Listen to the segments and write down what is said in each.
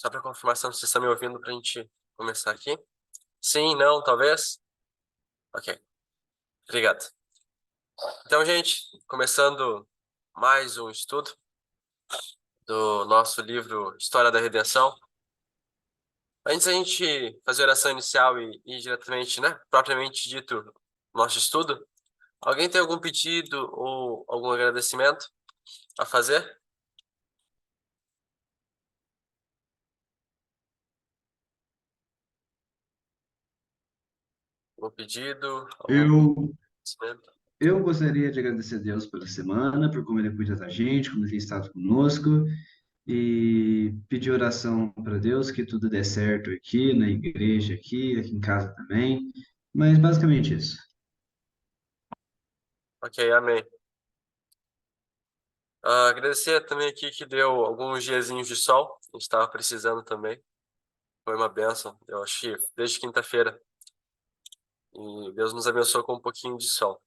Só para confirmação, vocês estão me ouvindo para a gente começar aqui? Sim, não, talvez? Ok, obrigado. Então, gente, começando mais um estudo do nosso livro História da Redenção. Antes da gente fazer a oração inicial e ir diretamente, né, propriamente dito, nosso estudo, alguém tem algum pedido ou algum agradecimento a fazer? Algum pedido, algum Eu, agradecimento? eu gostaria de agradecer a Deus pela semana, por como Ele cuida da gente, como Ele tem estado conosco, e pedir oração para Deus que tudo dê certo aqui na igreja, aqui em casa também. Mas basicamente isso. Ok, amém. Agradecer também aqui que deu alguns diazinhos de sol. A gente estava precisando também. Foi uma bênção, eu achei, desde quinta-feira. E Deus nos abençoou com um pouquinho de sol.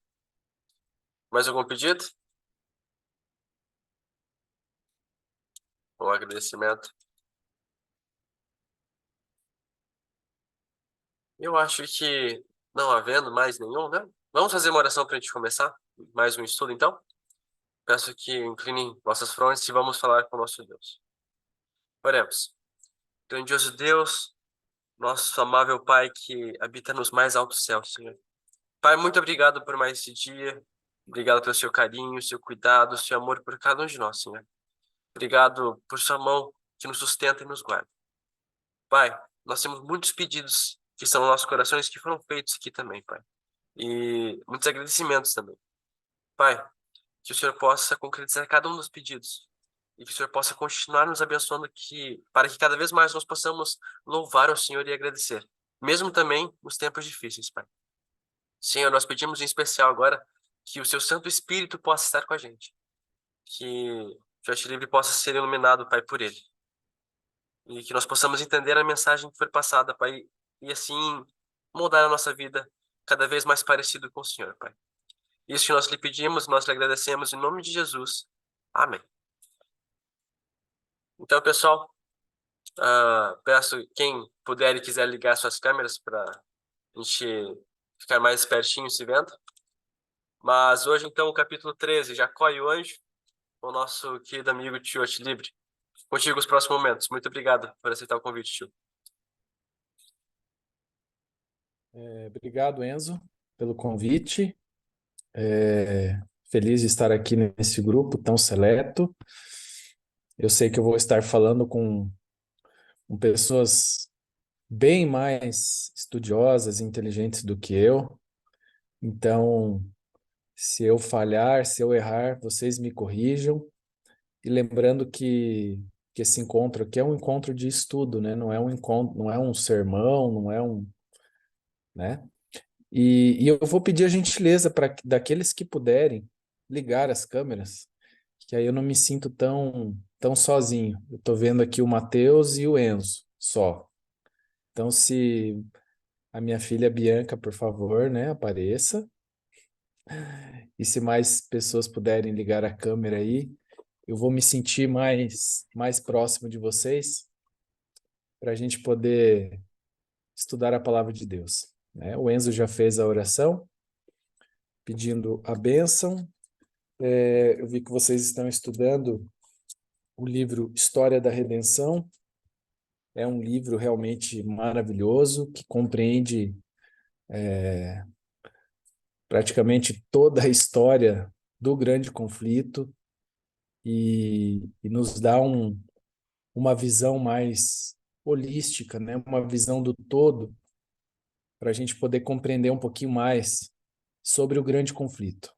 Mais algum pedido? Um agradecimento? Eu acho que não havendo mais nenhum, né? Vamos fazer uma oração para a gente começar? Mais um estudo, então? Peço que inclinem vossas frontes e vamos falar com o nosso Deus. Oremos. Grandioso Deus, nosso amável Pai que habita nos mais altos céus, Senhor. Pai, muito obrigado por mais esse dia. Obrigado pelo seu carinho, seu cuidado, seu amor por cada um de nós, Senhor. Obrigado por sua mão que nos sustenta e nos guarda. Pai, nós temos muitos pedidos que estão nos nossos corações que foram feitos aqui também, Pai. E muitos agradecimentos também. Pai, que o Senhor possa concretizar cada um dos pedidos e que o Senhor possa continuar nos abençoando para que cada vez mais nós possamos louvar o Senhor e agradecer, mesmo também nos tempos difíceis, Pai. Senhor, nós pedimos em especial agora que o seu Santo Espírito possa estar com a gente, que o Fast Livre possa ser iluminado, Pai, por ele, e que nós possamos entender a mensagem que foi passada, Pai, e assim mudar a nossa vida cada vez mais parecido com o Senhor, Pai. Isso que nós lhe pedimos, nós lhe agradecemos em nome de Jesus. Amém. Então, pessoal, peço quem puder e quiser ligar suas câmeras para a gente ficar mais pertinho se vendo. Mas hoje, então, o capítulo 13, Jacó e o anjo, com o nosso querido amigo tio Libre. Contigo os próximos momentos. Muito obrigado por aceitar o convite, tio. Obrigado, Enzo, pelo convite. Feliz de estar aqui nesse grupo tão seleto. Eu sei que eu vou estar falando com pessoas bem mais estudiosas e inteligentes do que eu. Então, se eu falhar, se eu errar, vocês me corrijam. E lembrando que esse encontro aqui é um encontro de estudo, né? Não é um encontro, não é um sermão, não é um, né? E eu vou pedir a gentileza para daqueles que puderem ligar as câmeras, que aí eu não me sinto tão sozinho. Eu estou vendo aqui o Matheus e o Enzo só. Então, se a minha filha Bianca, por favor, né, apareça. E se mais pessoas puderem ligar a câmera aí, eu vou me sentir mais próximo de vocês para a gente poder estudar a palavra de Deus, né? O Enzo já fez a oração pedindo a bênção. Eu vi que vocês estão estudando o livro História da Redenção. É um livro realmente maravilhoso que compreende praticamente toda a história do grande conflito e nos dá uma visão mais holística, né? Uma visão do todo para a gente poder compreender um pouquinho mais sobre o grande conflito,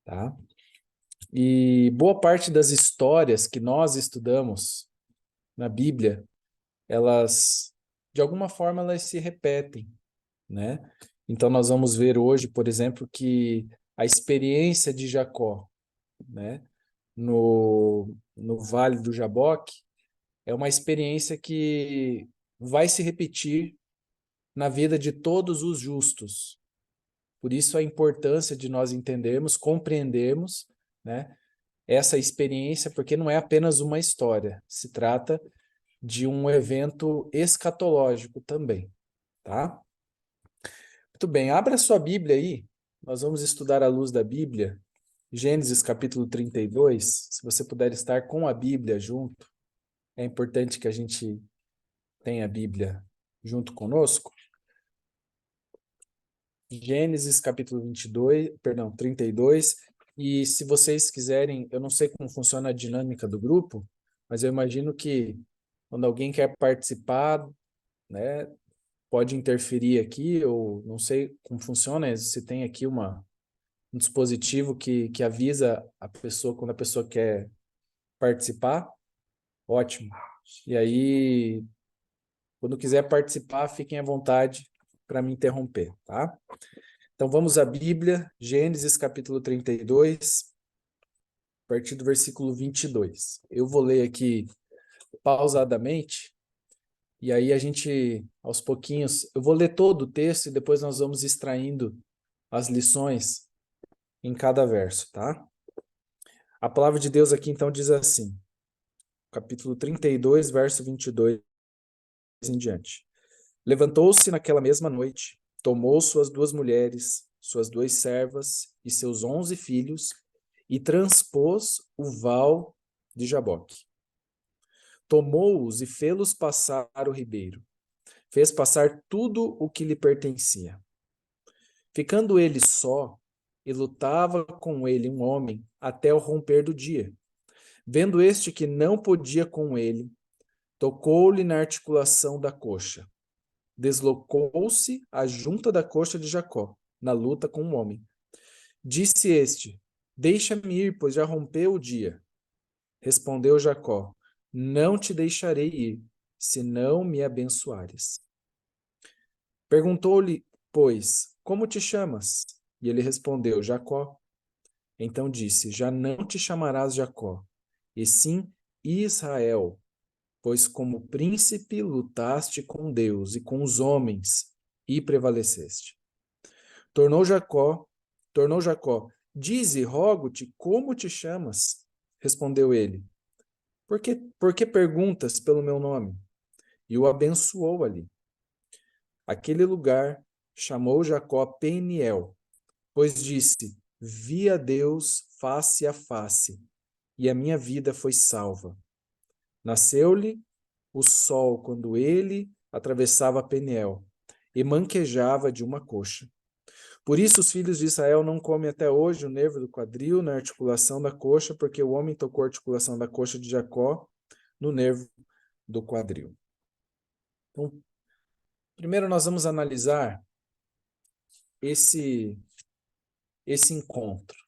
tá? E boa parte das histórias que nós estudamos na Bíblia, elas, de alguma forma, elas se repetem, né? Então, nós vamos ver hoje, por exemplo, que a experiência de Jacó, né, no Vale do Jaboque, é uma experiência que vai se repetir na vida de todos os justos. Por isso, a importância de nós entendermos, compreendermos, né, essa experiência, porque não é apenas uma história, se trata de um evento escatológico também, tá? Muito bem, abra sua Bíblia aí, nós vamos estudar à luz da Bíblia, Gênesis capítulo 32, se você puder estar com a Bíblia junto, é importante que a gente tenha a Bíblia junto conosco. Gênesis capítulo 32, e se vocês quiserem, eu não sei como funciona a dinâmica do grupo, mas eu imagino que quando alguém quer participar, né, pode interferir aqui, ou não sei como funciona, se tem aqui um dispositivo que avisa a pessoa quando a pessoa quer participar, ótimo. E aí, quando quiser participar, fiquem à vontade para me interromper, tá? Então vamos à Bíblia, Gênesis capítulo 32, a partir do versículo 22. Eu vou ler aqui pausadamente, e aí a gente, aos pouquinhos, eu vou ler todo o texto e depois nós vamos extraindo as lições em cada verso, tá? A palavra de Deus aqui então diz assim, capítulo 32, verso 22 em diante. Levantou-se naquela mesma noite, tomou suas 2 mulheres, suas 2 servas e seus 11 filhos e transpôs o val de Jaboque. Tomou-os e fê-los passar o ribeiro. Fez passar tudo o que lhe pertencia. Ficando ele só, e lutava com ele um homem até o romper do dia. Vendo este que não podia com ele, tocou-lhe na articulação da coxa. Deslocou-se a junta da coxa de Jacó, na luta com o homem. Disse este: Deixa-me ir, pois já rompeu o dia. Respondeu Jacó: Não te deixarei ir, se não me abençoares. Perguntou-lhe, pois, como te chamas? E ele respondeu: Jacó. Então disse: Já não te chamarás Jacó, e sim Israel, pois como príncipe lutaste com Deus e com os homens e prevaleceste. Tornou Jacó, dize, rogo-te, como te chamas? Respondeu ele, por que perguntas pelo meu nome? E o abençoou ali. Aquele lugar chamou Jacó Peniel, pois disse, vi a Deus face a face, e a minha vida foi salva. Nasceu-lhe o sol quando ele atravessava Peniel, e manquejava de uma coxa. Por isso os filhos de Israel não comem até hoje o nervo do quadril na articulação da coxa, porque o homem tocou a articulação da coxa de Jacó no nervo do quadril. Então, primeiro nós vamos analisar esse encontro.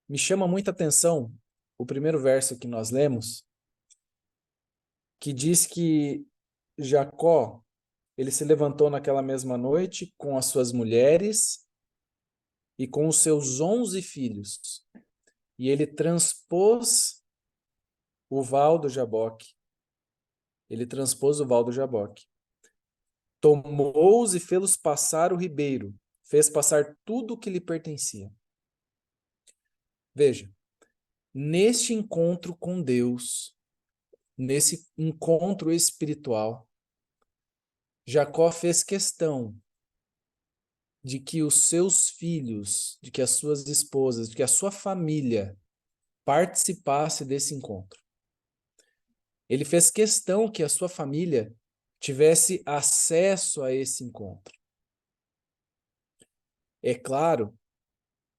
Me chama muita atenção o primeiro verso que nós lemos, que diz que Jacó, ele se levantou naquela mesma noite com as suas mulheres e com os seus 11 filhos, e ele transpôs o val do Jaboque. Ele transpôs o val do Jaboque. Tomou-os e fê-los passar o ribeiro, fez passar tudo o que lhe pertencia. Veja, neste encontro com Deus, nesse encontro espiritual, Jacó fez questão de que os seus filhos, de que as suas esposas, de que a sua família participasse desse encontro. Ele fez questão que a sua família tivesse acesso a esse encontro. É claro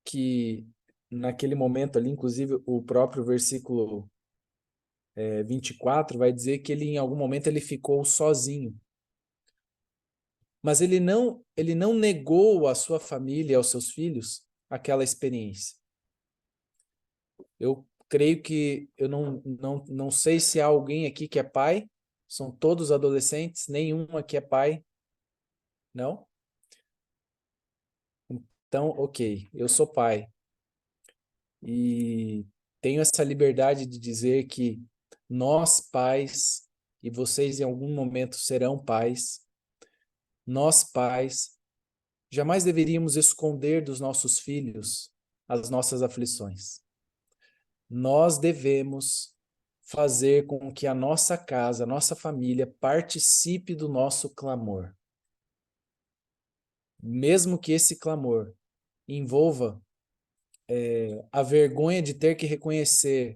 que naquele momento ali, inclusive o próprio versículo 24 vai dizer que ele em algum momento ele ficou sozinho. Mas ele não negou à sua família e aos seus filhos aquela experiência. Eu creio que eu não sei se há alguém aqui que é pai, são todos adolescentes, nenhum aqui é pai, não? Então, ok, eu sou pai e tenho essa liberdade de dizer que nós pais, e vocês em algum momento serão pais, nós pais jamais deveríamos esconder dos nossos filhos as nossas aflições. Nós devemos fazer com que a nossa casa, a nossa família participe do nosso clamor. Mesmo que esse clamor envolva a vergonha de ter que reconhecer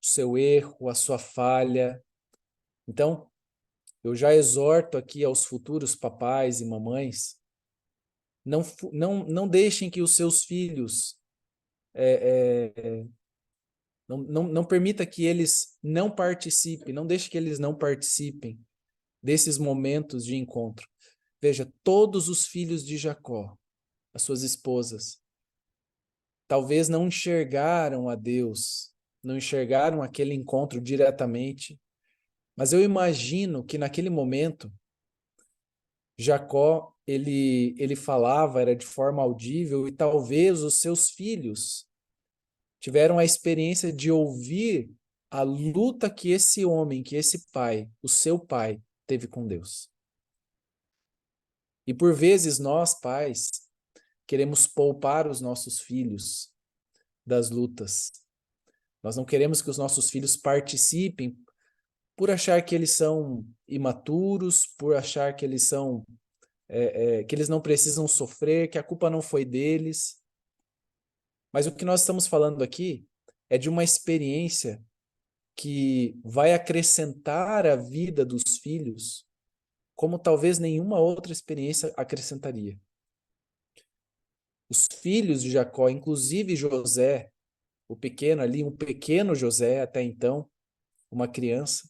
o seu erro, a sua falha. Então, eu já exorto aqui aos futuros papais e mamães, não deixem que os seus filhos, não permita que eles não participem, não deixe que eles não participem desses momentos de encontro. Veja, todos os filhos de Jacó, as suas esposas, talvez não enxergaram a Deus, não enxergaram aquele encontro diretamente, mas eu imagino que naquele momento, Jacó, ele falava, era de forma audível, e talvez os seus filhos tiveram a experiência de ouvir a luta que esse homem, que esse pai, o seu pai, teve com Deus. E por vezes nós, pais, queremos poupar os nossos filhos das lutas. Nós não queremos que os nossos filhos participem por achar que eles são imaturos, por achar que eles são que eles não precisam sofrer, que a culpa não foi deles. Mas o que nós estamos falando aqui é de uma experiência que vai acrescentar a vida dos filhos como talvez nenhuma outra experiência acrescentaria. Os filhos de Jacó, inclusive José, o pequeno ali, um pequeno José até então, uma criança,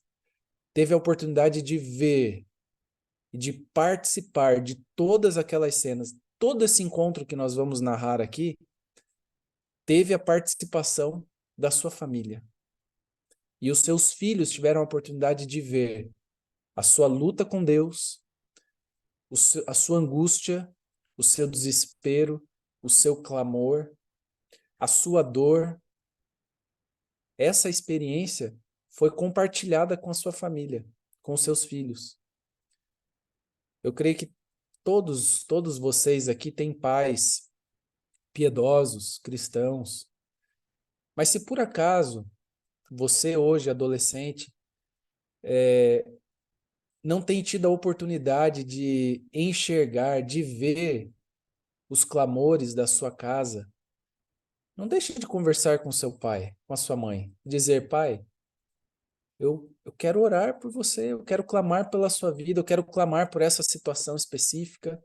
teve a oportunidade de ver e de participar de todas aquelas cenas. Todo esse encontro que nós vamos narrar aqui teve a participação da sua família. E os seus filhos tiveram a oportunidade de ver a sua luta com Deus, a sua angústia, o seu desespero, o seu clamor, a sua dor. Essa experiência foi compartilhada com a sua família, com os seus filhos. Eu creio que todos vocês aqui têm pais piedosos, cristãos. Mas se por acaso você hoje, adolescente, não tem tido a oportunidade de enxergar, de ver os clamores da sua casa, não deixe de conversar com seu pai, com a sua mãe. Dizer, pai, eu quero orar por você, eu quero clamar pela sua vida, eu quero clamar por essa situação específica.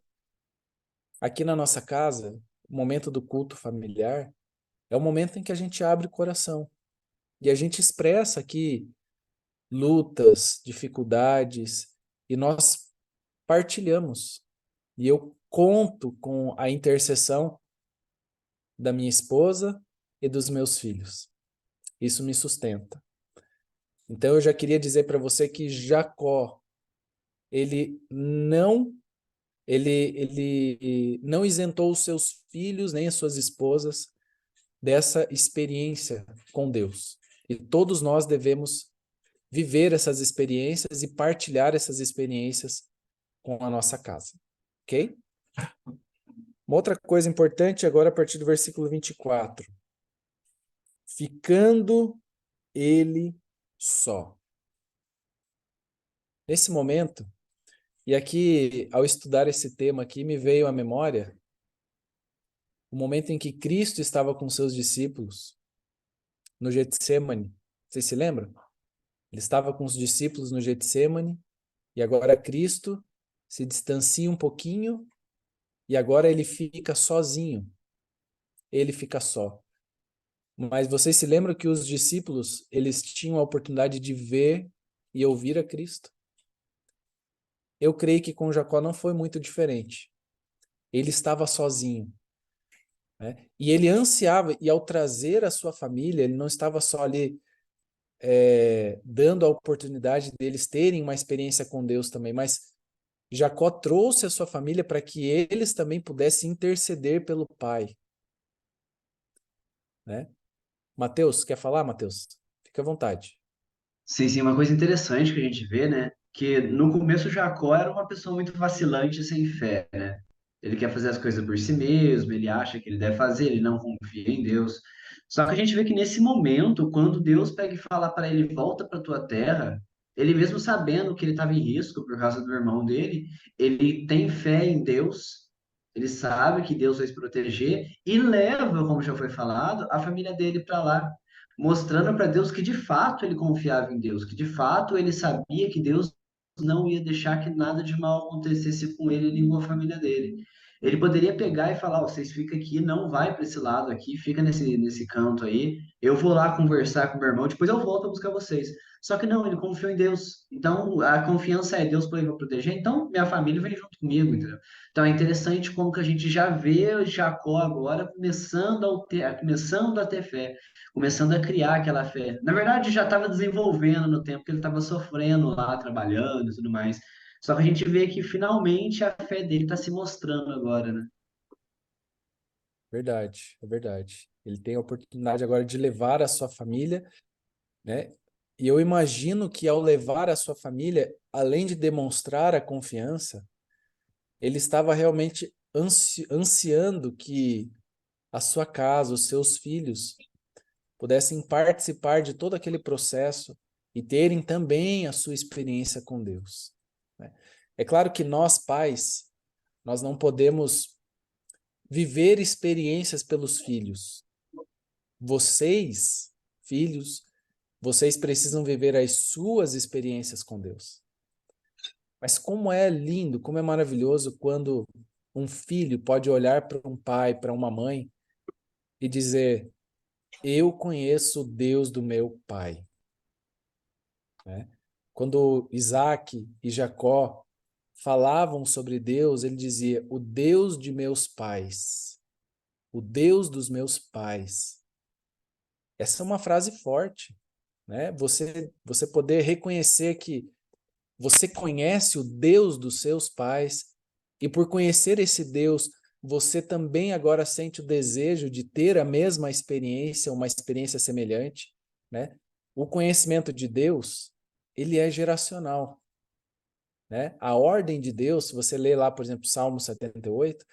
Aqui na nossa casa, o momento do culto familiar é o momento em que a gente abre o coração e a gente expressa aqui lutas, dificuldades, e nós partilhamos. E eu conto com a intercessão da minha esposa e dos meus filhos. Isso me sustenta. Então eu já queria dizer para você que Jacó, ele não isentou os seus filhos nem as suas esposas dessa experiência com Deus. E todos nós devemos viver essas experiências e partilhar essas experiências com a nossa casa. Ok? Uma outra coisa importante agora a partir do versículo 24. Ficando ele só. Nesse momento, e aqui ao estudar esse tema aqui me veio à memória o momento em que Cristo estava com seus discípulos no Getsêmani. Vocês se lembram? Ele estava com os discípulos no Getsêmani e agora Cristo se distancia um pouquinho e agora ele fica sozinho. Ele fica só. Mas vocês se lembram que os discípulos, eles tinham a oportunidade de ver e ouvir a Cristo? Eu creio que com Jacó não foi muito diferente. Ele estava sozinho, né? E ele ansiava, e ao trazer a sua família, ele não estava só ali dando a oportunidade deles terem uma experiência com Deus também, mas Jacó trouxe a sua família para que eles também pudessem interceder pelo pai, né? Mateus, quer falar, Mateus? Fica à vontade. Sim, sim, uma coisa interessante que a gente vê, né? Que no começo Jacó era uma pessoa muito vacilante e sem fé, né? Ele quer fazer as coisas por si mesmo, ele acha que ele deve fazer, ele não confia em Deus. Só que a gente vê que nesse momento, quando Deus pega e fala para ele, volta para tua terra, ele mesmo sabendo que ele estava em risco por causa do irmão dele, ele tem fé em Deus, ele sabe que Deus vai se proteger e leva, como já foi falado, a família dele para lá, mostrando para Deus que de fato ele confiava em Deus, que de fato ele sabia que Deus não ia deixar que nada de mal acontecesse com ele nem com a família dele. Ele poderia pegar e falar, ó, vocês ficam aqui, não vai para esse lado aqui, fica nesse canto aí, eu vou lá conversar com meu irmão, depois eu volto a buscar vocês. Só que não, ele confiou em Deus. Então, a confiança é Deus para ele proteger, então minha família vem junto comigo, entendeu? Então é interessante como que a gente já vê Jacó agora começando a ter fé, começando a criar aquela fé. Na verdade, já estava desenvolvendo no tempo que ele estava sofrendo lá, trabalhando e tudo mais. Só que a gente vê que finalmente a fé dele está se mostrando agora, né? Verdade, é verdade. Ele tem a oportunidade agora de levar a sua família, né? E eu imagino que ao levar a sua família, além de demonstrar a confiança, ele estava realmente ansiando que a sua casa, os seus filhos, pudessem participar de todo aquele processo e terem também a sua experiência com Deus, né? É claro que nós, pais, nós não podemos viver experiências pelos filhos. Vocês, filhos, vocês precisam viver as suas experiências com Deus. Mas como é lindo, como é maravilhoso quando um filho pode olhar para um pai, para uma mãe e dizer: eu conheço o Deus do meu pai, né? Quando Isaac e Jacó falavam sobre Deus, ele dizia: o Deus de meus pais, o Deus dos meus pais. Essa é uma frase forte, né? Você poder reconhecer que você conhece o Deus dos seus pais e por conhecer esse Deus, você também agora sente o desejo de ter a mesma experiência, uma experiência semelhante, né? O conhecimento de Deus, ele é geracional, né? A ordem de Deus, se você lê lá, por exemplo, Salmo 78,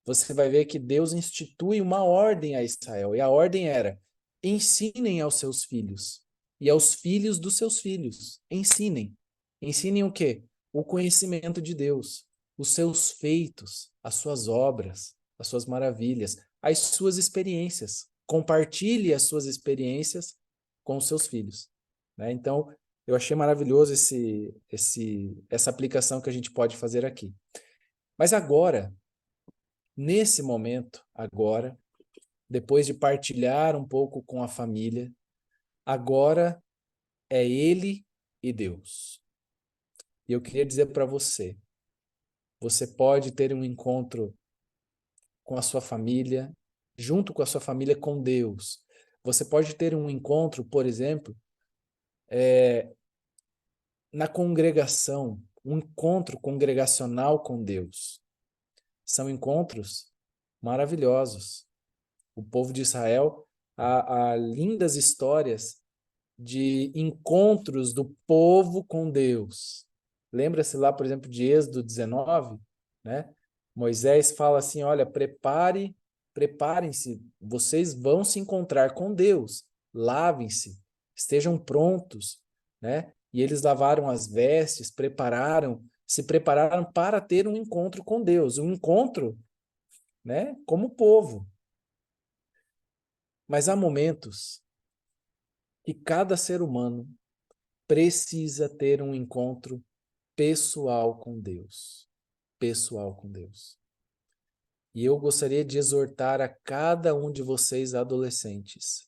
você vai ver que Deus institui uma ordem a Israel, e a ordem era: ensinem aos seus filhos e aos filhos dos seus filhos. Ensinem. Ensinem o quê? O conhecimento de Deus, os seus feitos, as suas obras, as suas maravilhas, as suas experiências. Compartilhe as suas experiências com os seus filhos, né? Então, eu achei maravilhoso essa aplicação que a gente pode fazer aqui. Mas agora, nesse momento, agora, depois de partilhar um pouco com a família, agora é ele e Deus. E eu queria dizer para você, você pode ter um encontro com a sua família, junto com a sua família com Deus. Você pode ter um encontro, por exemplo, na congregação, um encontro congregacional com Deus. São encontros maravilhosos. O povo de Israel há lindas histórias de encontros do povo com Deus. Lembra-se lá, por exemplo, de Êxodo 19, né? Moisés fala assim: olha, preparem-se, vocês vão se encontrar com Deus, lavem-se, estejam prontos, né? E eles lavaram as vestes, se prepararam para ter um encontro com Deus, um encontro, né, como povo. Mas há momentos que cada ser humano precisa ter um encontro pessoal com Deus. Pessoal com Deus. E eu gostaria de exortar a cada um de vocês, adolescentes: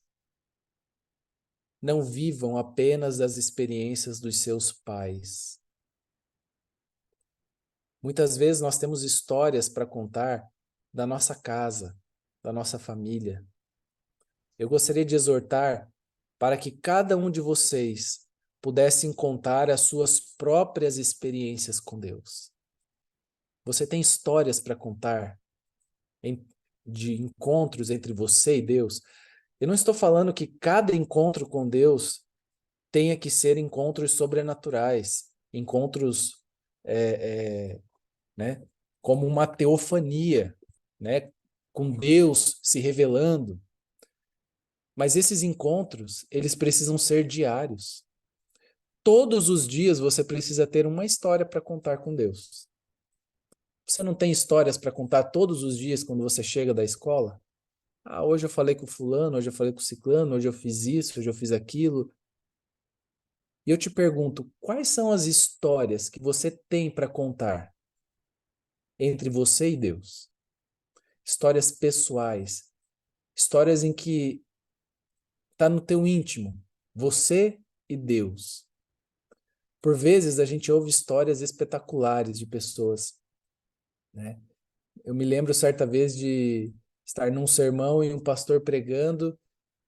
não vivam apenas das experiências dos seus pais. Muitas vezes nós temos histórias para contar da nossa casa, da nossa família. Eu gostaria de exortar para que cada um de vocês pudessem contar as suas próprias experiências com Deus. Você tem histórias para contar de encontros entre você e Deus? Eu não estou falando que cada encontro com Deus tenha que ser encontros sobrenaturais, encontros, né, como uma teofania, né? Com Deus se revelando. Mas esses encontros, eles precisam ser diários. Todos os dias você precisa ter uma história para contar com Deus. Você não tem histórias para contar todos os dias quando você chega da escola? Ah, hoje eu falei com fulano, hoje eu falei com ciclano, hoje eu fiz isso, hoje eu fiz aquilo. E eu te pergunto, quais são as histórias que você tem para contar entre você e Deus? Histórias pessoais, histórias em que está no teu íntimo, você e Deus. Por vezes a gente ouve histórias espetaculares de pessoas, né? Eu me lembro certa vez de estar num sermão e um pastor pregando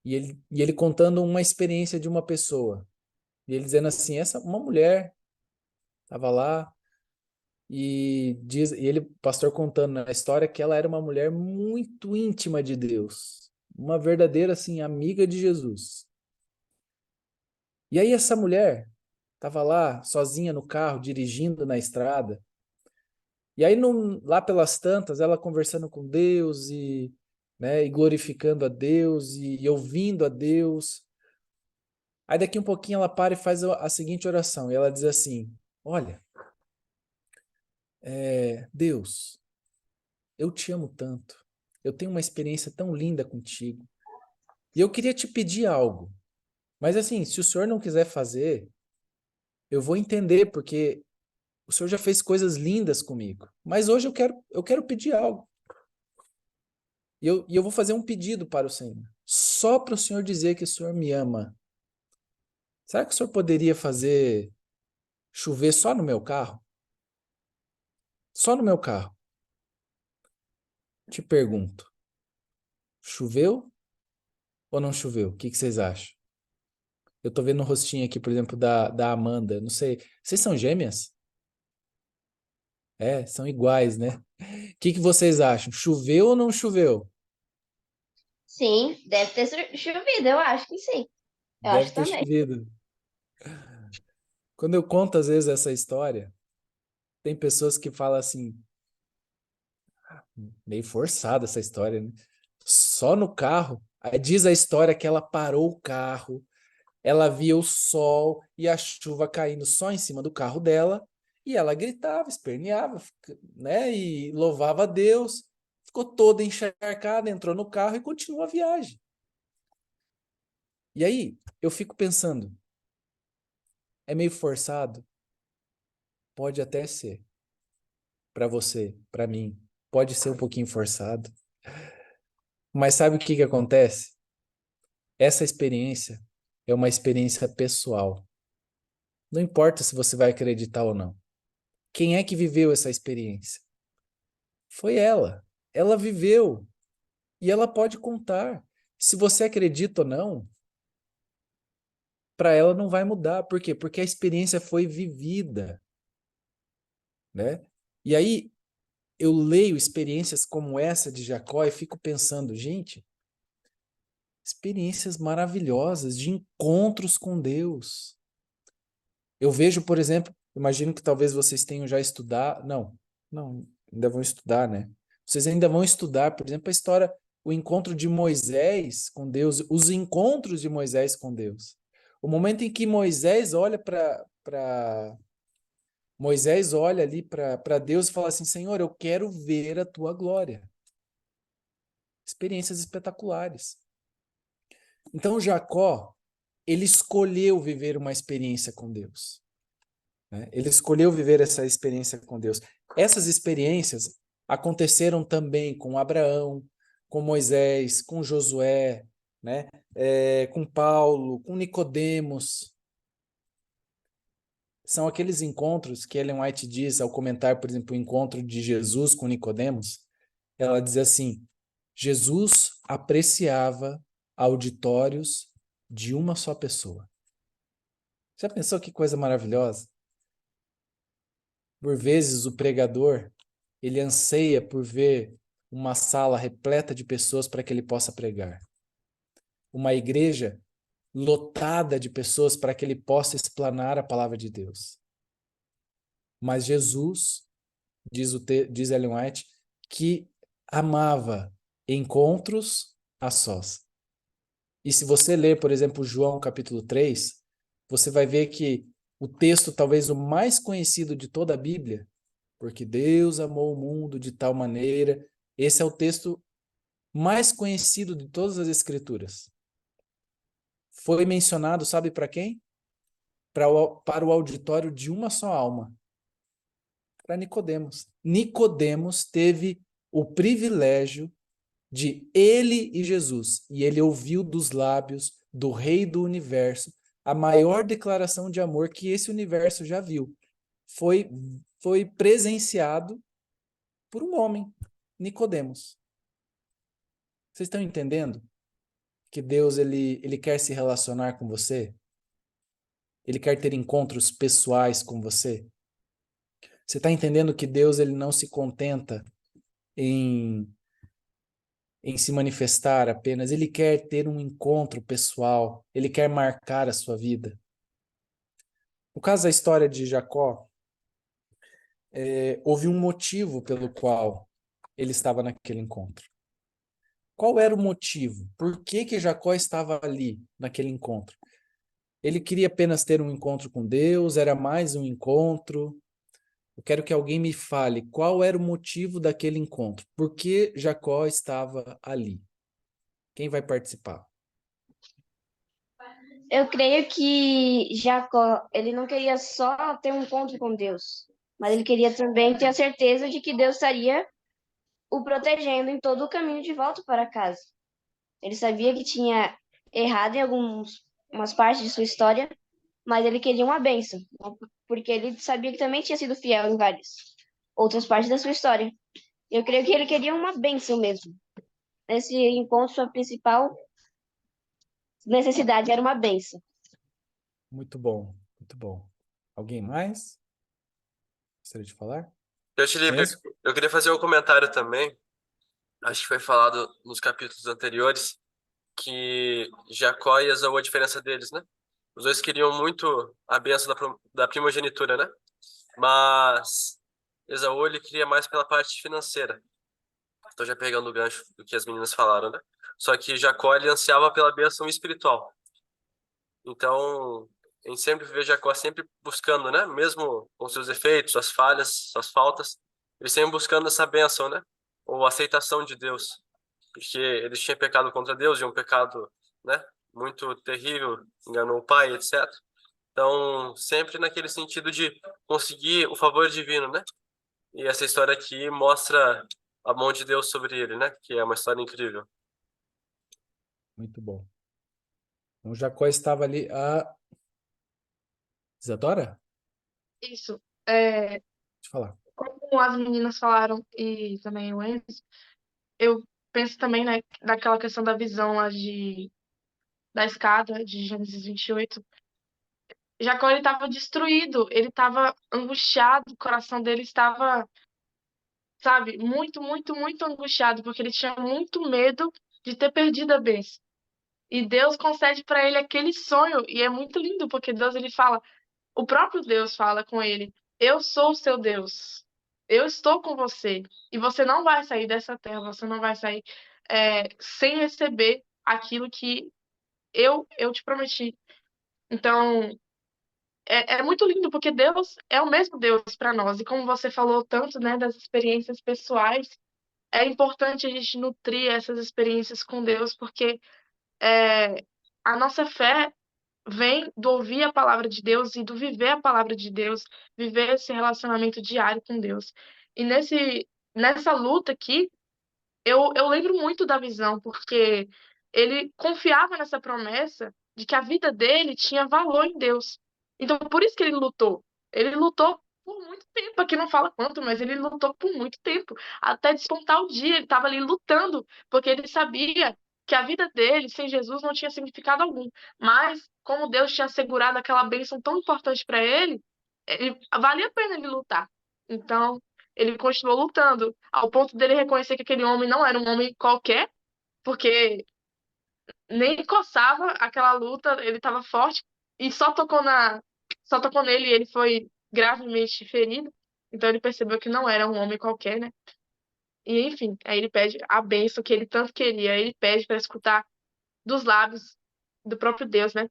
e ele contando uma experiência de uma pessoa. E ele dizendo assim, uma mulher estava lá e ele, pastor contando na história que ela era uma mulher muito íntima de Deus, uma verdadeira assim amiga de Jesus. E aí essa mulher estava lá sozinha no carro, dirigindo na estrada. E aí lá pelas tantas, ela conversando com Deus né, e glorificando a Deus e ouvindo a Deus. Aí daqui um pouquinho ela para e faz a seguinte oração. E ela diz assim: olha, Deus, eu te amo tanto. Eu tenho uma experiência tão linda contigo. E eu queria te pedir algo. Mas assim, se o senhor não quiser fazer, eu vou entender, porque o senhor já fez coisas lindas comigo. Mas hoje eu quero pedir algo. E eu vou fazer um pedido para o Senhor. Só para o Senhor dizer que o Senhor me ama. Será que o Senhor poderia fazer chover só no meu carro? Só no meu carro. Te pergunto, choveu ou não choveu? O que vocês acham? Eu tô vendo um rostinho aqui, por exemplo, da Amanda. Não sei. Vocês são gêmeas? É, são iguais, né? O que vocês acham? Choveu ou não choveu? Sim, deve ter chovido, eu acho que sim. Eu Deve acho ter também. chovido. Quando eu conto, às vezes, essa história, tem pessoas que falam assim, meio forçada essa história, né? Só no carro. Aí diz a história que ela parou o carro, ela via o sol e a chuva caindo só em cima do carro dela, e ela gritava, esperneava, né? E louvava a Deus. Ficou toda encharcada, entrou no carro e continuou a viagem. E aí, eu fico pensando, é meio forçado? Pode até ser. Para você, para mim, pode ser um pouquinho forçado. Mas sabe o que acontece? Essa experiência é uma experiência pessoal. Não importa se você vai acreditar ou não. Quem é que viveu essa experiência? Foi ela. Ela viveu. E ela pode contar. Se você acredita ou não, para ela não vai mudar. Por quê? Porque a experiência foi vivida, né? E aí eu leio experiências como essa de Jacó e fico pensando, gente, experiências maravilhosas de encontros com Deus. Eu vejo, por exemplo, imagino que talvez vocês tenham já estudado, não, ainda vão estudar, né? Vocês ainda vão estudar, por exemplo, a história, o encontro de Moisés com Deus, os encontros de Moisés com Deus. O momento em que Moisés olha Moisés olha ali para Deus e fala assim: Senhor, eu quero ver a tua glória. Experiências espetaculares. Então, Jacó, ele escolheu viver uma experiência com Deus, né? Ele escolheu viver essa experiência com Deus. Essas experiências aconteceram também com Abraão, com Moisés, com Josué, né? Com Paulo, com Nicodemos. São aqueles encontros que Ellen White diz ao comentar, por exemplo, o encontro de Jesus com Nicodemos. Ela diz assim: Jesus apreciava auditórios de uma só pessoa. Já pensou que coisa maravilhosa? Por vezes o pregador, ele anseia por ver uma sala repleta de pessoas para que ele possa pregar. Uma igreja lotada de pessoas para que ele possa explanar a palavra de Deus. Mas Jesus, diz Ellen White, que amava encontros a sós. E se você ler, por exemplo, João capítulo 3, você vai ver que o texto talvez o mais conhecido de toda a Bíblia, porque Deus amou o mundo de tal maneira, esse é o texto mais conhecido de todas as Escrituras. Foi mencionado, sabe para quem? Para o auditório de uma só alma, para Nicodemos. Nicodemos teve o privilégio de ele e Jesus, e ele ouviu dos lábios do Rei do Universo a maior declaração de amor que esse universo já viu. Foi presenciado por um homem, Nicodemos. Vocês estão entendendo que Deus ele quer se relacionar com você? Ele quer ter encontros pessoais com você? Você está entendendo que Deus ele não se contenta em se manifestar apenas, ele quer ter um encontro pessoal, ele quer marcar a sua vida. No caso da história de Jacó, houve um motivo pelo qual ele estava naquele encontro. Qual era o motivo? Por que Jacó estava ali, naquele encontro? Ele queria apenas ter um encontro com Deus? Era mais um encontro? Eu quero que alguém me fale qual era o motivo daquele encontro. Por que Jacó estava ali? Quem vai participar? Eu creio que Jacó, ele não queria só ter um encontro com Deus, mas ele queria também ter a certeza de que Deus estaria o protegendo em todo o caminho de volta para casa. Ele sabia que tinha errado em algumas partes de sua história, mas ele queria uma bênção, porque ele sabia que também tinha sido fiel em várias outras partes da sua história. Eu creio que ele queria uma bênção mesmo. Nesse encontro, sua principal necessidade era uma bênção. Muito bom, muito bom. Alguém mais? Gostaria de falar? Felipe, Enzo? eu queria fazer um comentário também. Acho que foi falado nos capítulos anteriores que Jacó e Esaú, a diferença deles, né? Os dois queriam muito a bênção da primogenitura, né? Mas Esaú, ele queria mais pela parte financeira. Estou já pegando o gancho do que as meninas falaram, né? Só que Jacó, ele ansiava pela bênção espiritual. Então, a gente sempre vê Jacó sempre buscando, né? Mesmo com seus defeitos, suas falhas, suas faltas, ele sempre buscando essa bênção, né? Ou aceitação de Deus. Porque eles tinham pecado contra Deus e um pecado, né? Muito terrível, enganou o pai, etc. Então, sempre naquele sentido de conseguir o favor divino, né? E essa história aqui mostra a mão de Deus sobre ele, né? Que é uma história incrível. Muito bom. Então, Jacó estava ali. Isadora? Isso. Deixa eu falar. Como as meninas falaram e também o Enzo, eu penso também, né, naquela questão da visão lá da escada de Gênesis 28. Jacó, ele estava destruído, ele estava angustiado, o coração dele estava, sabe, muito, muito, muito angustiado, porque ele tinha muito medo de ter perdido a bênção. E Deus concede para ele aquele sonho, e é muito lindo, porque Deus, ele fala, o próprio Deus fala com ele: eu sou o seu Deus, eu estou com você, e você não vai sair dessa terra, você não vai sair sem receber aquilo que eu te prometi. Então, é muito lindo, porque Deus é o mesmo Deus para nós, e como você falou tanto, né, das experiências pessoais, é importante a gente nutrir essas experiências com Deus, porque a nossa fé vem do ouvir a palavra de Deus e do viver a palavra de Deus, viver esse relacionamento diário com Deus. E nessa luta aqui, eu lembro muito da visão, porque ele confiava nessa promessa de que a vida dele tinha valor em Deus. Então, por isso que ele lutou. Ele lutou por muito tempo, aqui não fala quanto, mas ele lutou por muito tempo, até despontar o dia. Ele estava ali lutando, porque ele sabia que a vida dele sem Jesus não tinha significado algum. Mas, como Deus tinha assegurado aquela bênção tão importante para ele, valia a pena ele lutar. Então, ele continuou lutando, ao ponto dele reconhecer que aquele homem não era um homem qualquer, porque nem coçava aquela luta, ele estava forte e só tocou nele e ele foi gravemente ferido. Então ele percebeu que não era um homem qualquer, né? E enfim, aí ele pede a bênção que ele tanto queria. Aí ele pede para escutar dos lábios do próprio Deus, né?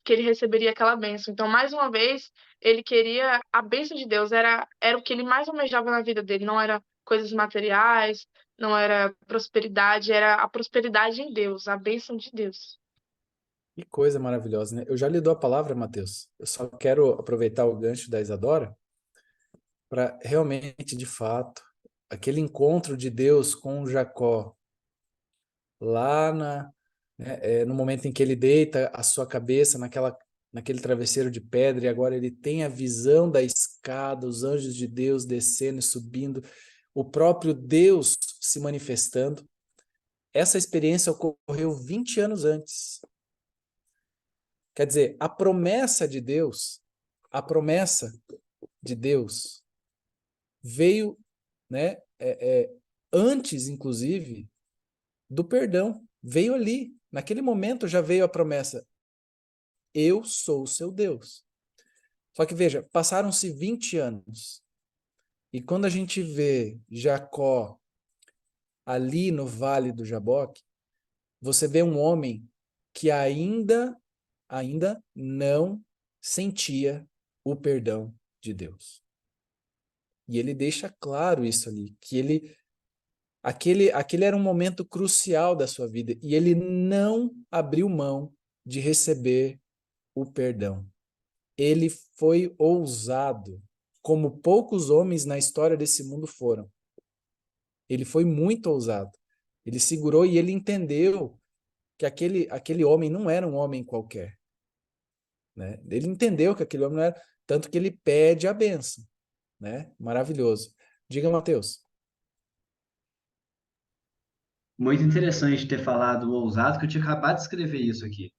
Que ele receberia aquela bênção. Então, mais uma vez, ele queria a bênção de Deus, era o que ele mais almejava na vida dele, não era coisas materiais, não era prosperidade, era a prosperidade em Deus, a bênção de Deus. Que coisa maravilhosa, né? Eu já lhe dou a palavra, Mateus. Eu só quero aproveitar o gancho da Isadora para realmente, de fato, aquele encontro de Deus com Jacó, lá no momento em que ele deita a sua cabeça naquele travesseiro de pedra, e agora ele tem a visão da escada, os anjos de Deus descendo e subindo, o próprio Deus se manifestando. Essa experiência ocorreu 20 anos antes. Quer dizer, a promessa de Deus veio, né, antes, inclusive, do perdão. Veio ali. Naquele momento já veio a promessa: eu sou o seu Deus. Só que veja, passaram-se 20 anos. E quando a gente vê Jacó ali no Vale do Jaboque, você vê um homem que ainda não sentia o perdão de Deus. E ele deixa claro isso ali, que aquele era um momento crucial da sua vida e ele não abriu mão de receber o perdão. Ele foi ousado, como poucos homens na história desse mundo foram. Ele foi muito ousado. Ele segurou e ele entendeu que aquele homem não era um homem qualquer, né? Ele entendeu que aquele homem não era, tanto que ele pede a bênção, né? Maravilhoso. Diga, Mateus. Muito interessante ter falado o ousado, que eu tinha acabado de escrever isso aqui.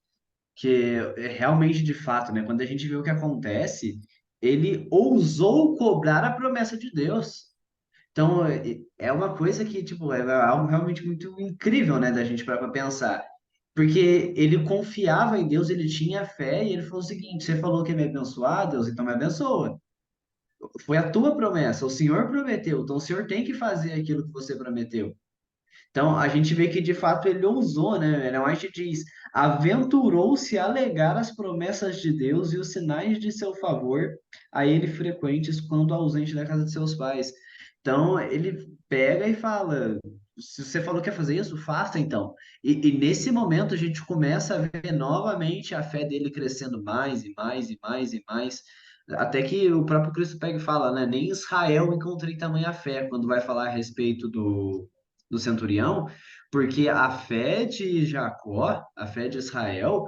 Que é realmente de fato, né? Quando a gente vê o que acontece, ele ousou cobrar a promessa de Deus. Então, é uma coisa que, tipo, é algo realmente muito incrível, né, da gente para pensar. Porque ele confiava em Deus, ele tinha fé, e ele falou o seguinte: você falou que ia me abençoar, Deus, então me abençoa. Foi a tua promessa, o Senhor prometeu, então o Senhor tem que fazer aquilo que você prometeu. Então, a gente vê que de fato ele ousou, né? Ellen White diz: aventurou-se a alegar as promessas de Deus e os sinais de seu favor a ele frequentes quando ausente da casa de seus pais. Então, ele pega e fala: se você falou que ia fazer isso, faça então. E nesse momento a gente começa a ver novamente a fé dele crescendo mais e mais e mais e mais. Até que o próprio Cristo pega e fala, né? Nem em Israel encontrei tamanha fé quando vai falar a respeito do centurião, porque a fé de Jacó, a fé de Israel,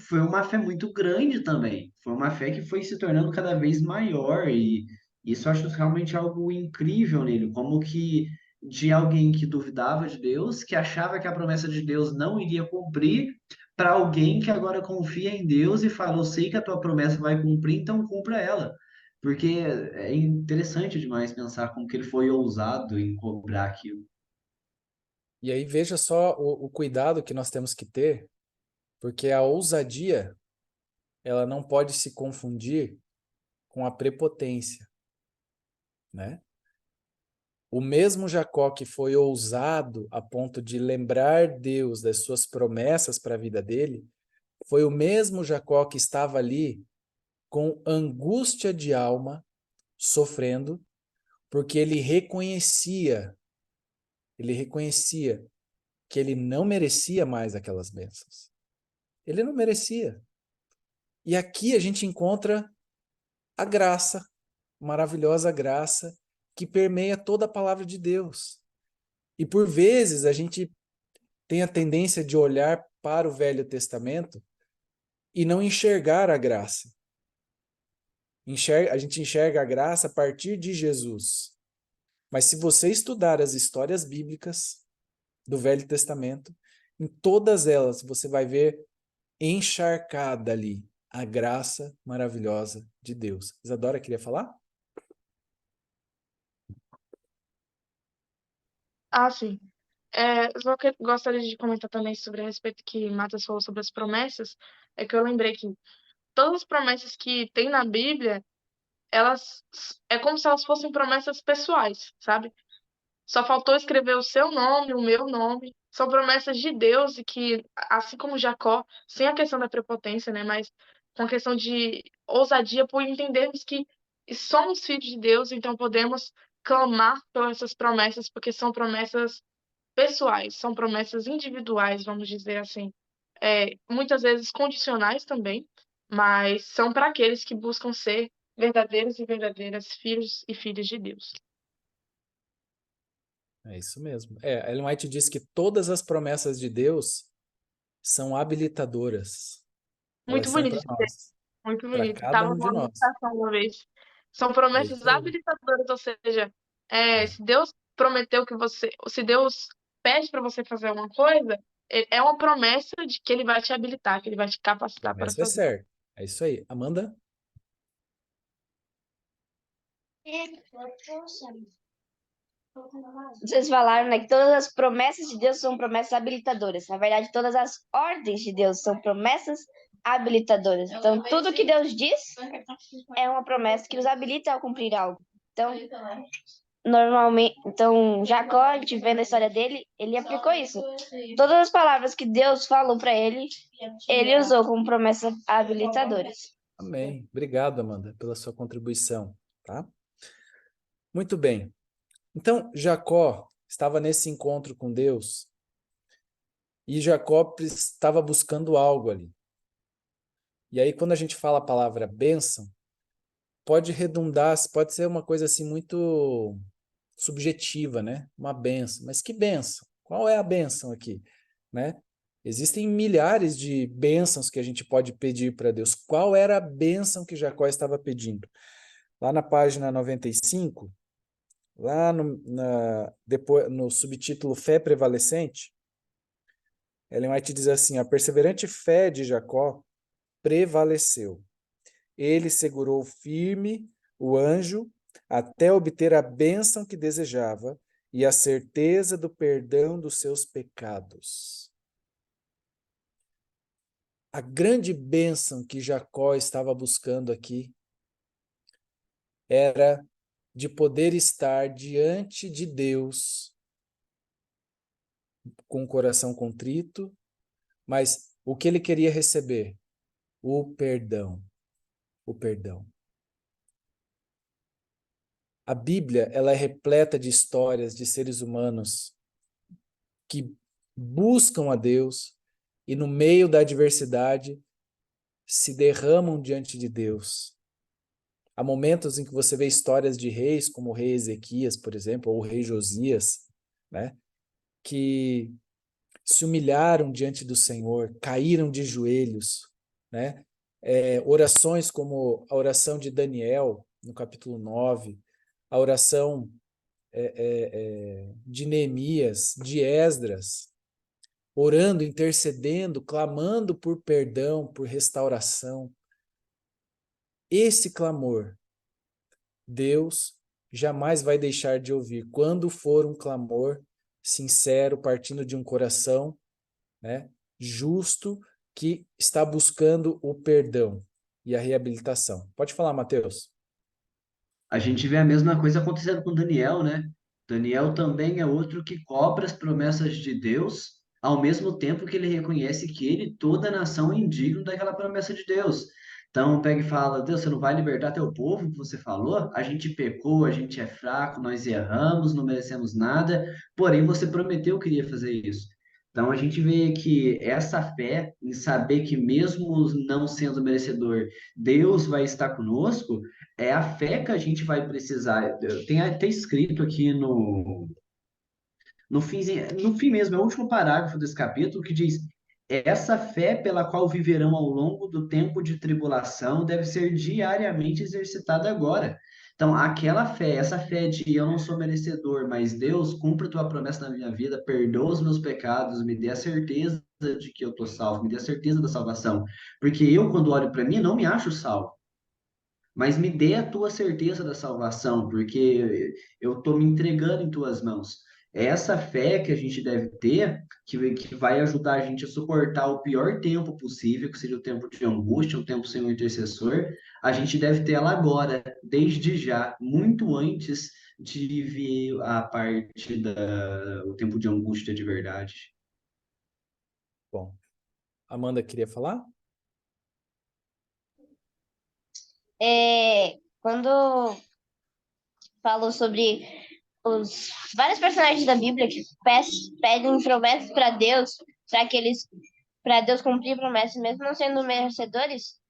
foi uma fé muito grande também. Foi uma fé que foi se tornando cada vez maior, e isso eu acho realmente algo incrível nele, como que de alguém que duvidava de Deus, que achava que a promessa de Deus não iria cumprir, para alguém que agora confia em Deus e fala: eu sei que a tua promessa vai cumprir, então cumpra ela. Porque é interessante demais pensar como que ele foi ousado em cobrar aquilo. E aí veja só o cuidado que nós temos que ter, porque a ousadia, ela não pode se confundir com a prepotência, né? O mesmo Jacó que foi ousado a ponto de lembrar Deus das suas promessas para a vida dele, foi o mesmo Jacó que estava ali com angústia de alma, sofrendo, porque ele reconhecia que ele não merecia mais aquelas bênçãos. Ele não merecia. E aqui a gente encontra a graça, maravilhosa graça, que permeia toda a palavra de Deus. E por vezes a gente tem a tendência de olhar para o Velho Testamento e não enxergar a graça. A gente enxerga a graça a partir de Jesus. Mas se você estudar as histórias bíblicas do Velho Testamento, em todas elas você vai ver encharcada ali a graça maravilhosa de Deus. Isadora, queria falar? Ah, sim. Só que eu gostaria de comentar também sobre a respeito que Matheus falou sobre as promessas, é que eu lembrei que todas as promessas que tem na Bíblia é como se elas fossem promessas pessoais, sabe? Só faltou escrever o seu nome, o meu nome. São promessas de Deus e que, assim como Jacó, sem a questão da prepotência, né, mas com a questão de ousadia por entendermos que somos filhos de Deus, então podemos clamar pelas essas promessas, porque são promessas pessoais, são promessas individuais, vamos dizer assim. Muitas vezes condicionais também, mas são para aqueles que buscam ser verdadeiros e verdadeiras filhos e filhas de Deus. É isso mesmo. Ellen White diz que todas as promessas de Deus são habilitadoras. Elas Muito são bonito para esse texto, nós, muito para bonito. cada Estava um de numa nós. meditação uma vez. São É promessas isso aí. habilitadoras, ou seja, É, se Deus prometeu que você, se Deus pede para você fazer uma coisa, é uma promessa de que ele vai te habilitar, que ele vai te capacitar para promessa é fazer. certa. É isso aí. Amanda? Vocês falaram, né, que todas as promessas de Deus são promessas habilitadoras. Na verdade, todas as ordens de Deus são promessas habilitadoras. Então, tudo que Deus diz é uma promessa que nos habilita a cumprir algo. Então, normalmente, Jacó, a gente vendo a história dele, ele aplicou isso. Todas as palavras que Deus falou para ele, ele usou como promessas habilitadoras. Amém. Obrigado, Amanda, pela sua contribuição, tá? Muito bem. Então, Jacó estava nesse encontro com Deus e Jacó estava buscando algo ali. E aí, quando a gente fala a palavra bênção, pode redundar, pode ser uma coisa assim muito subjetiva, né? Uma bênção. Mas que bênção? Qual é a bênção aqui, né? Existem milhares de bênçãos que a gente pode pedir para Deus. Qual era a bênção que Jacó estava pedindo? Lá na página 95, lá depois, no subtítulo Fé Prevalecente, Ellen White diz assim: a perseverante fé de Jacó prevaleceu. Ele segurou firme o anjo até obter a bênção que desejava e a certeza do perdão dos seus pecados. A grande bênção que Jacó estava buscando aqui era de poder estar diante de Deus com o coração contrito, mas o que ele queria receber? O perdão. O perdão. A Bíblia, ela é repleta de histórias de seres humanos que buscam a Deus e no meio da adversidade se derramam diante de Deus. Há momentos em que você vê histórias de reis, como o rei Ezequias, por exemplo, ou o rei Josias, né, que se humilharam diante do Senhor, caíram de joelhos, né? Orações como a oração de Daniel, no capítulo 9, a oração de Neemias, de Esdras, orando, intercedendo, clamando por perdão, por restauração. Esse clamor, Deus jamais vai deixar de ouvir, quando for um clamor sincero, partindo de um coração, né, justo, que está buscando o perdão e a reabilitação. Pode falar, Mateus. A gente vê a mesma coisa acontecendo com Daniel, né? Daniel também é outro que cobra as promessas de Deus, ao mesmo tempo que ele reconhece que ele e toda a nação é indigno daquela promessa de Deus. Então, pega e fala: Deus, você não vai libertar teu povo, que você falou? A gente pecou, a gente é fraco, nós erramos, não merecemos nada, porém você prometeu que iria fazer isso. Então, a gente vê que essa fé em saber que, mesmo não sendo merecedor, Deus vai estar conosco, é a fé que a gente vai precisar. Tem até escrito aqui no fim mesmo, é o último parágrafo desse capítulo, que diz: essa fé pela qual viverão ao longo do tempo de tribulação deve ser diariamente exercitada agora. Então, aquela fé, essa fé de eu não sou merecedor, mas Deus, cumpre a tua promessa na minha vida, perdoa os meus pecados, me dê a certeza de que eu estou salvo, me dê a certeza da salvação. Porque eu, quando olho para mim, não me acho salvo, mas me dê a tua certeza da salvação, porque eu estou me entregando em tuas mãos. É essa fé que a gente deve ter que vai ajudar a gente a suportar o pior tempo possível, que seja o tempo de angústia, um tempo sem o intercessor. A gente deve ter ela agora, desde já, muito antes de vir a parte o tempo de angústia de verdade. Bom, Amanda queria falar? Quando falou sobre os vários personagens da Bíblia que pedem promessas para Deus, para Deus cumprir promessas, mesmo não sendo merecedores,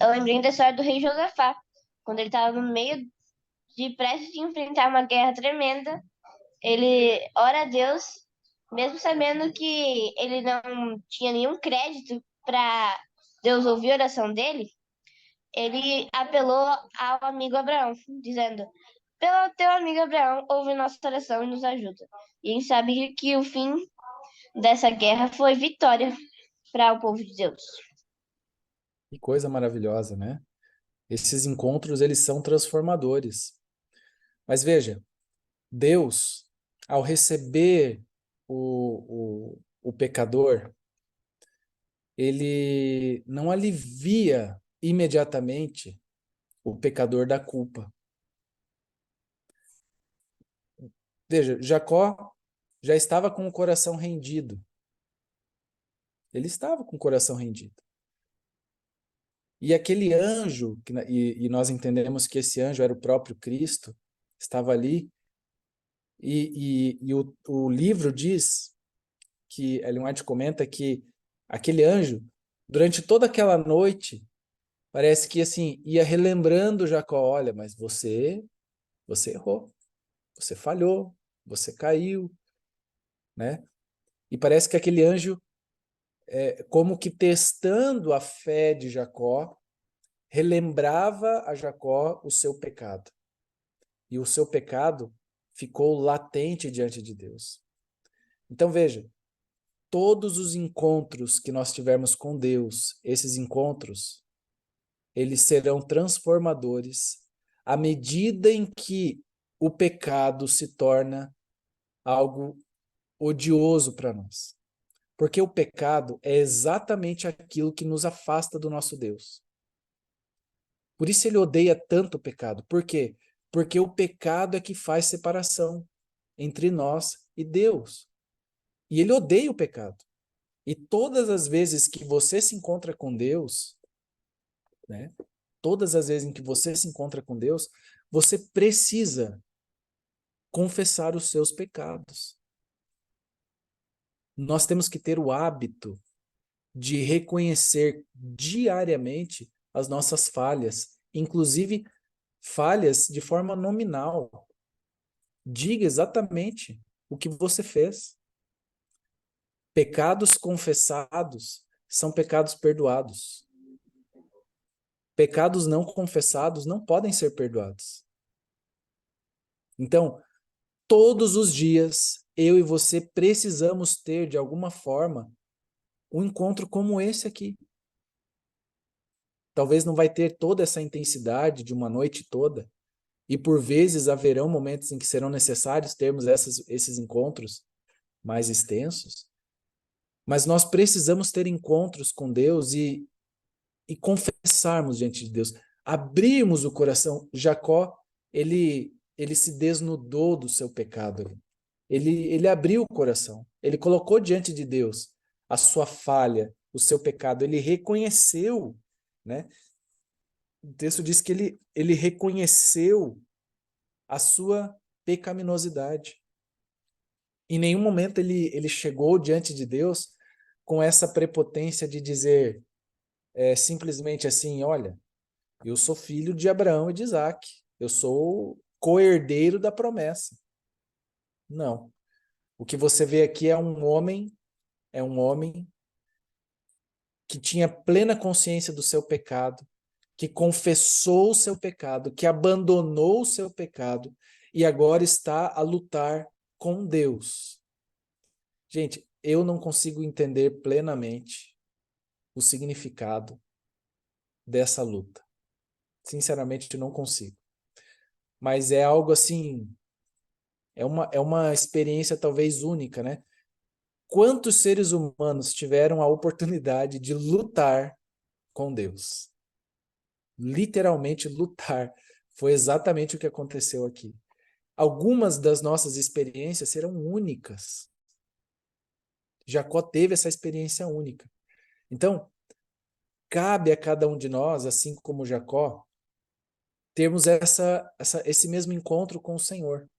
eu lembrei da história do rei Josafá, quando ele estava no meio de prestes de enfrentar uma guerra tremenda, ele ora a Deus, mesmo sabendo que ele não tinha nenhum crédito para Deus ouvir a oração dele, ele apelou ao amigo Abraão, dizendo: pelo teu amigo Abraão, ouve nossa oração e nos ajuda. E a gente sabe que o fim dessa guerra foi vitória para o povo de Deus. Que coisa maravilhosa, né? Esses encontros, eles são transformadores. Mas veja, Deus, ao receber o pecador, ele não alivia imediatamente o pecador da culpa. Veja, Jacó já estava com o coração rendido. Ele estava com o coração rendido. E aquele anjo, e nós entendemos que esse anjo era o próprio Cristo, estava ali, e o livro diz, que Ellen White comenta que aquele anjo, durante toda aquela noite, parece que assim, ia relembrando Jacó, olha, mas você errou, você falhou, você caiu, né? E parece que aquele anjo, como que testando a fé de Jacó, relembrava a Jacó o seu pecado. E o seu pecado ficou latente diante de Deus. Então veja, todos os encontros que nós tivermos com Deus, esses encontros, eles serão transformadores à medida em que o pecado se torna algo odioso para nós. Porque o pecado é exatamente aquilo que nos afasta do nosso Deus. Por isso ele odeia tanto o pecado. Por quê? Porque o pecado é que faz separação entre nós e Deus. E ele odeia o pecado. E todas as vezes que você se encontra com Deus, né? Todas as vezes em que você se encontra com Deus, você precisa confessar os seus pecados. Nós temos que ter o hábito de reconhecer diariamente as nossas falhas, inclusive falhas de forma nominal. Diga exatamente o que você fez. Pecados confessados são pecados perdoados. Pecados não confessados não podem ser perdoados. Então, todos os dias, eu e você precisamos ter, de alguma forma, um encontro como esse aqui. Talvez não vai ter toda essa intensidade de uma noite toda, e por vezes haverão momentos em que serão necessários termos esses encontros mais extensos, mas nós precisamos ter encontros com Deus e confessarmos diante de Deus, abrirmos o coração. Jacó, ele se desnudou do seu pecado. Ele abriu o coração. Ele colocou diante de Deus a sua falha, o seu pecado. Ele reconheceu, né? O texto diz que ele reconheceu a sua pecaminosidade. Em nenhum momento ele chegou diante de Deus com essa prepotência de dizer simplesmente assim, olha, eu sou filho de Abraão e de Isaac. Eu sou co-herdeiro da promessa. Não. O que você vê aqui é um homem que tinha plena consciência do seu pecado, que confessou o seu pecado, que abandonou o seu pecado e agora está a lutar com Deus. Gente, eu não consigo entender plenamente o significado dessa luta. Sinceramente, não consigo. Mas é algo assim, é uma experiência talvez única, né? Quantos seres humanos tiveram a oportunidade de lutar com Deus? Literalmente lutar. Foi exatamente o que aconteceu aqui. Algumas das nossas experiências serão únicas. Jacó teve essa experiência única. Então, cabe a cada um de nós, assim como Jacó, termos esse mesmo encontro com o Senhor,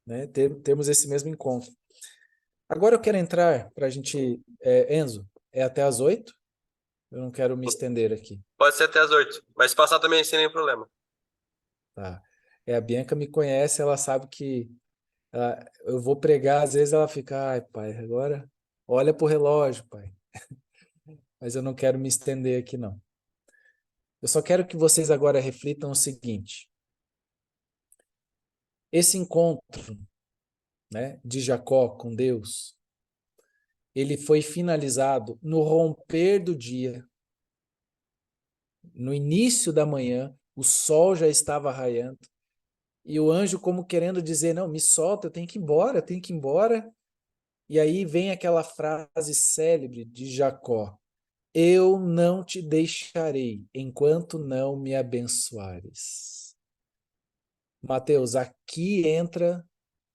né? Termos esse mesmo encontro. Agora eu quero entrar para a gente... Enzo, é até às 8? Eu não quero me estender aqui. Pode ser até às 8, mas se passar também sem nenhum problema. Tá. A Bianca me conhece, ela sabe que eu vou pregar, às vezes ela fica, ai, pai, agora olha pro relógio, pai. Mas eu não quero me estender aqui, não. Eu só quero que vocês agora reflitam o seguinte. Esse encontro, né, de Jacó com Deus, ele foi finalizado no romper do dia, no início da manhã, o sol já estava raiando, e o anjo como querendo dizer, não, me solta, eu tenho que ir embora, eu tenho que ir embora. E aí vem aquela frase célebre de Jacó, eu não te deixarei enquanto não me abençoares. Mateus, aqui entra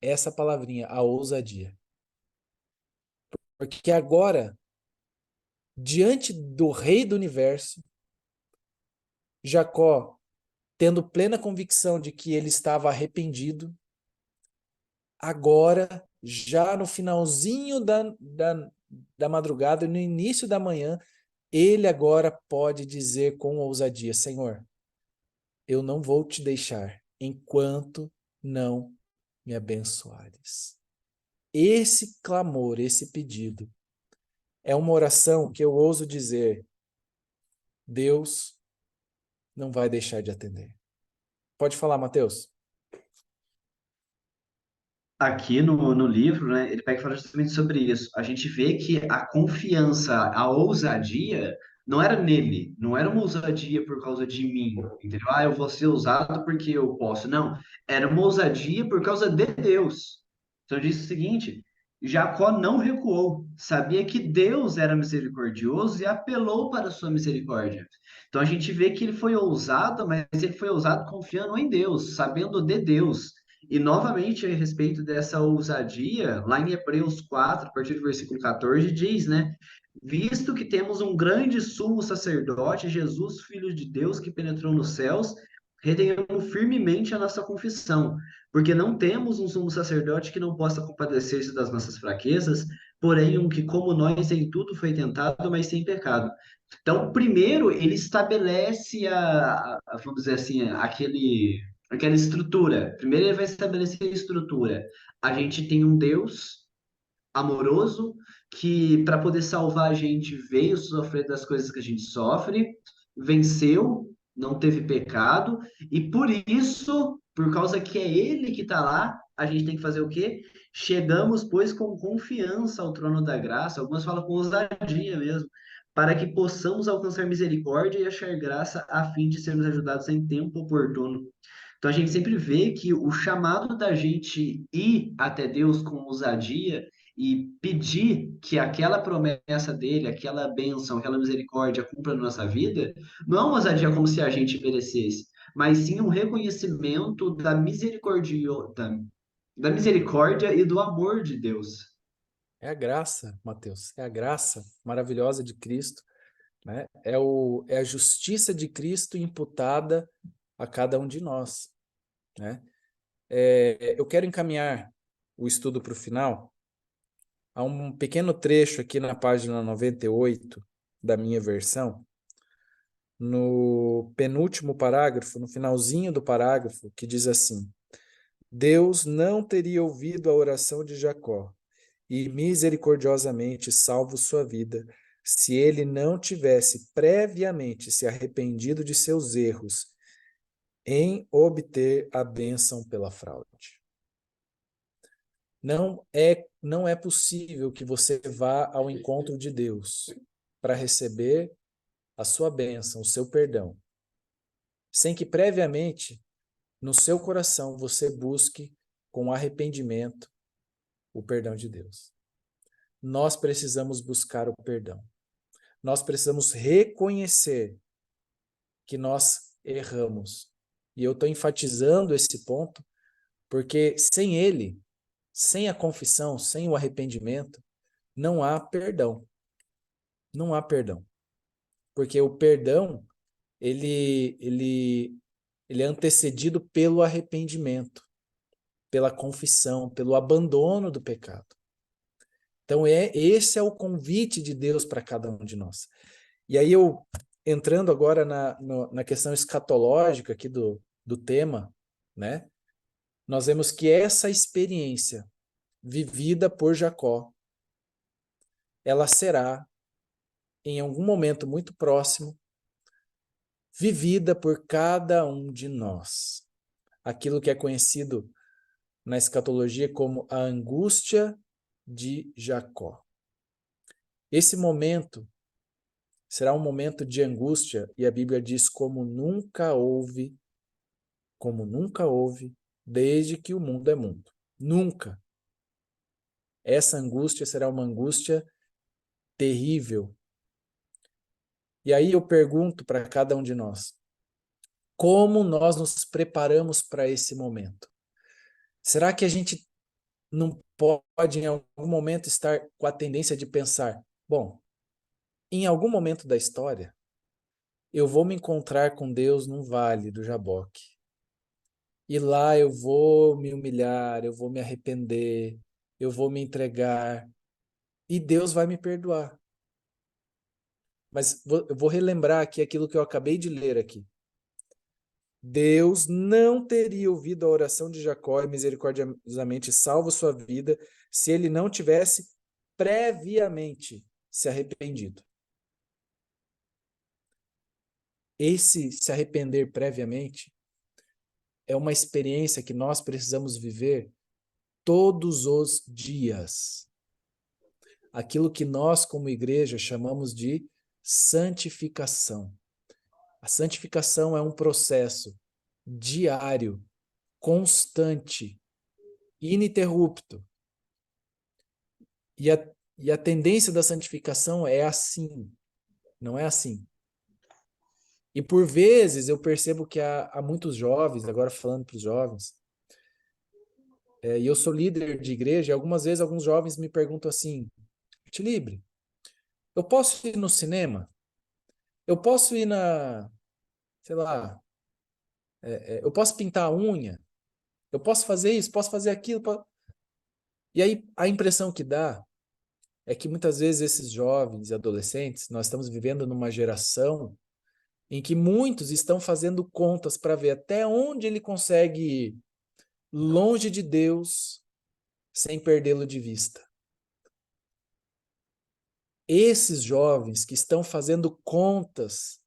essa palavrinha, a ousadia. Porque agora, diante do rei do universo, Jacó, tendo plena convicção de que ele estava arrependido, agora, já no finalzinho da madrugada, no início da manhã, ele agora pode dizer com ousadia, Senhor, eu não vou te deixar enquanto não me abençoares. Esse clamor, esse pedido, é uma oração que eu ouso dizer, Deus não vai deixar de atender. Pode falar, Mateus. Aqui no livro, né, ele pega e fala justamente sobre isso. A gente vê que a confiança, a ousadia, não era nele, não era uma ousadia por causa de mim, entendeu? Ah, eu vou ser ousado porque eu posso. Não, era uma ousadia por causa de Deus. Então diz o seguinte: Jacó não recuou, sabia que Deus era misericordioso e apelou para a sua misericórdia. Então a gente vê que ele foi ousado, mas ele foi ousado confiando em Deus, sabendo de Deus. E novamente, a respeito dessa ousadia, lá em Hebreus 4, a partir do versículo 14, diz, né? Visto que temos um grande sumo sacerdote, Jesus, Filho de Deus, que penetrou nos céus, retenhamos firmemente a nossa confissão, porque não temos um sumo sacerdote que não possa compadecer-se das nossas fraquezas, porém um que, como nós, em tudo foi tentado, mas sem pecado. Então, primeiro, ele estabelece vamos dizer assim, aquela estrutura. Primeiro ele vai estabelecer a estrutura. A gente tem um Deus amoroso que, para poder salvar a gente, veio sofrer das coisas que a gente sofre, venceu, não teve pecado, e por isso, por causa que é Ele que está lá, a gente tem que fazer o quê? Chegamos, pois, com confiança ao trono da graça, algumas falam com ousadia mesmo, para que possamos alcançar misericórdia e achar graça a fim de sermos ajudados em tempo oportuno. Então a gente sempre vê que o chamado da gente ir até Deus com ousadia e pedir que aquela promessa dele, aquela bênção, aquela misericórdia cumpra na nossa vida, não é uma ousadia como se a gente merecesse, mas sim um reconhecimento da misericórdia e do amor de Deus. É a graça, Mateus, é a graça maravilhosa de Cristo, né? É a justiça de Cristo imputada a cada um de nós, né? Eu quero encaminhar o estudo para o final. Há um pequeno trecho aqui na página 98 da minha versão, no penúltimo parágrafo, no finalzinho do parágrafo, que diz assim: Deus não teria ouvido a oração de Jacó e misericordiosamente salvo sua vida, se ele não tivesse previamente se arrependido de seus erros em obter a bênção pela fraude. Não é possível que você vá ao encontro de Deus para receber a sua bênção, o seu perdão, sem que previamente no seu coração você busque com arrependimento o perdão de Deus. Nós precisamos buscar o perdão. Nós precisamos reconhecer que nós erramos. E eu estou enfatizando esse ponto porque sem ele, sem a confissão, sem o arrependimento, não há perdão. Não há perdão. Porque o perdão, ele é antecedido pelo arrependimento, pela confissão, pelo abandono do pecado. Então, esse é o convite de Deus para cada um de nós. E aí eu, entrando agora na questão escatológica aqui do tema, né? Nós vemos que essa experiência vivida por Jacó, ela será, em algum momento muito próximo, vivida por cada um de nós. Aquilo que é conhecido na escatologia como a angústia de Jacó. Esse momento será um momento de angústia, e a Bíblia diz como nunca houve, desde que o mundo é mundo. Nunca. Essa angústia será uma angústia terrível. E aí eu pergunto para cada um de nós, como nós nos preparamos para esse momento? Será que a gente não pode em algum momento estar com a tendência de pensar, bom, em algum momento da história, eu vou me encontrar com Deus num vale do Jaboque. E lá eu vou me humilhar, eu vou me arrepender, eu vou me entregar, e Deus vai me perdoar. Mas eu vou relembrar aqui aquilo que eu acabei de ler aqui. Deus não teria ouvido a oração de Jacó e misericordiosamente salvo sua vida se ele não tivesse previamente se arrependido. Esse se arrepender previamente é uma experiência que nós precisamos viver todos os dias. Aquilo que nós, como igreja, chamamos de santificação. A santificação é um processo diário, constante, ininterrupto. E a tendência da santificação é assim, não é assim. E por vezes eu percebo que há muitos jovens, agora falando para os jovens, e eu sou líder de igreja, e algumas vezes alguns jovens me perguntam assim, Tilibre, eu posso ir no cinema? Eu posso ir sei lá, eu posso pintar a unha? Eu posso fazer isso? Posso fazer aquilo? E aí a impressão que dá é que muitas vezes esses jovens e adolescentes, nós estamos vivendo numa geração em que muitos estão fazendo contas para ver até onde ele consegue ir longe de Deus sem perdê-lo de vista. Esses jovens que estão fazendo contas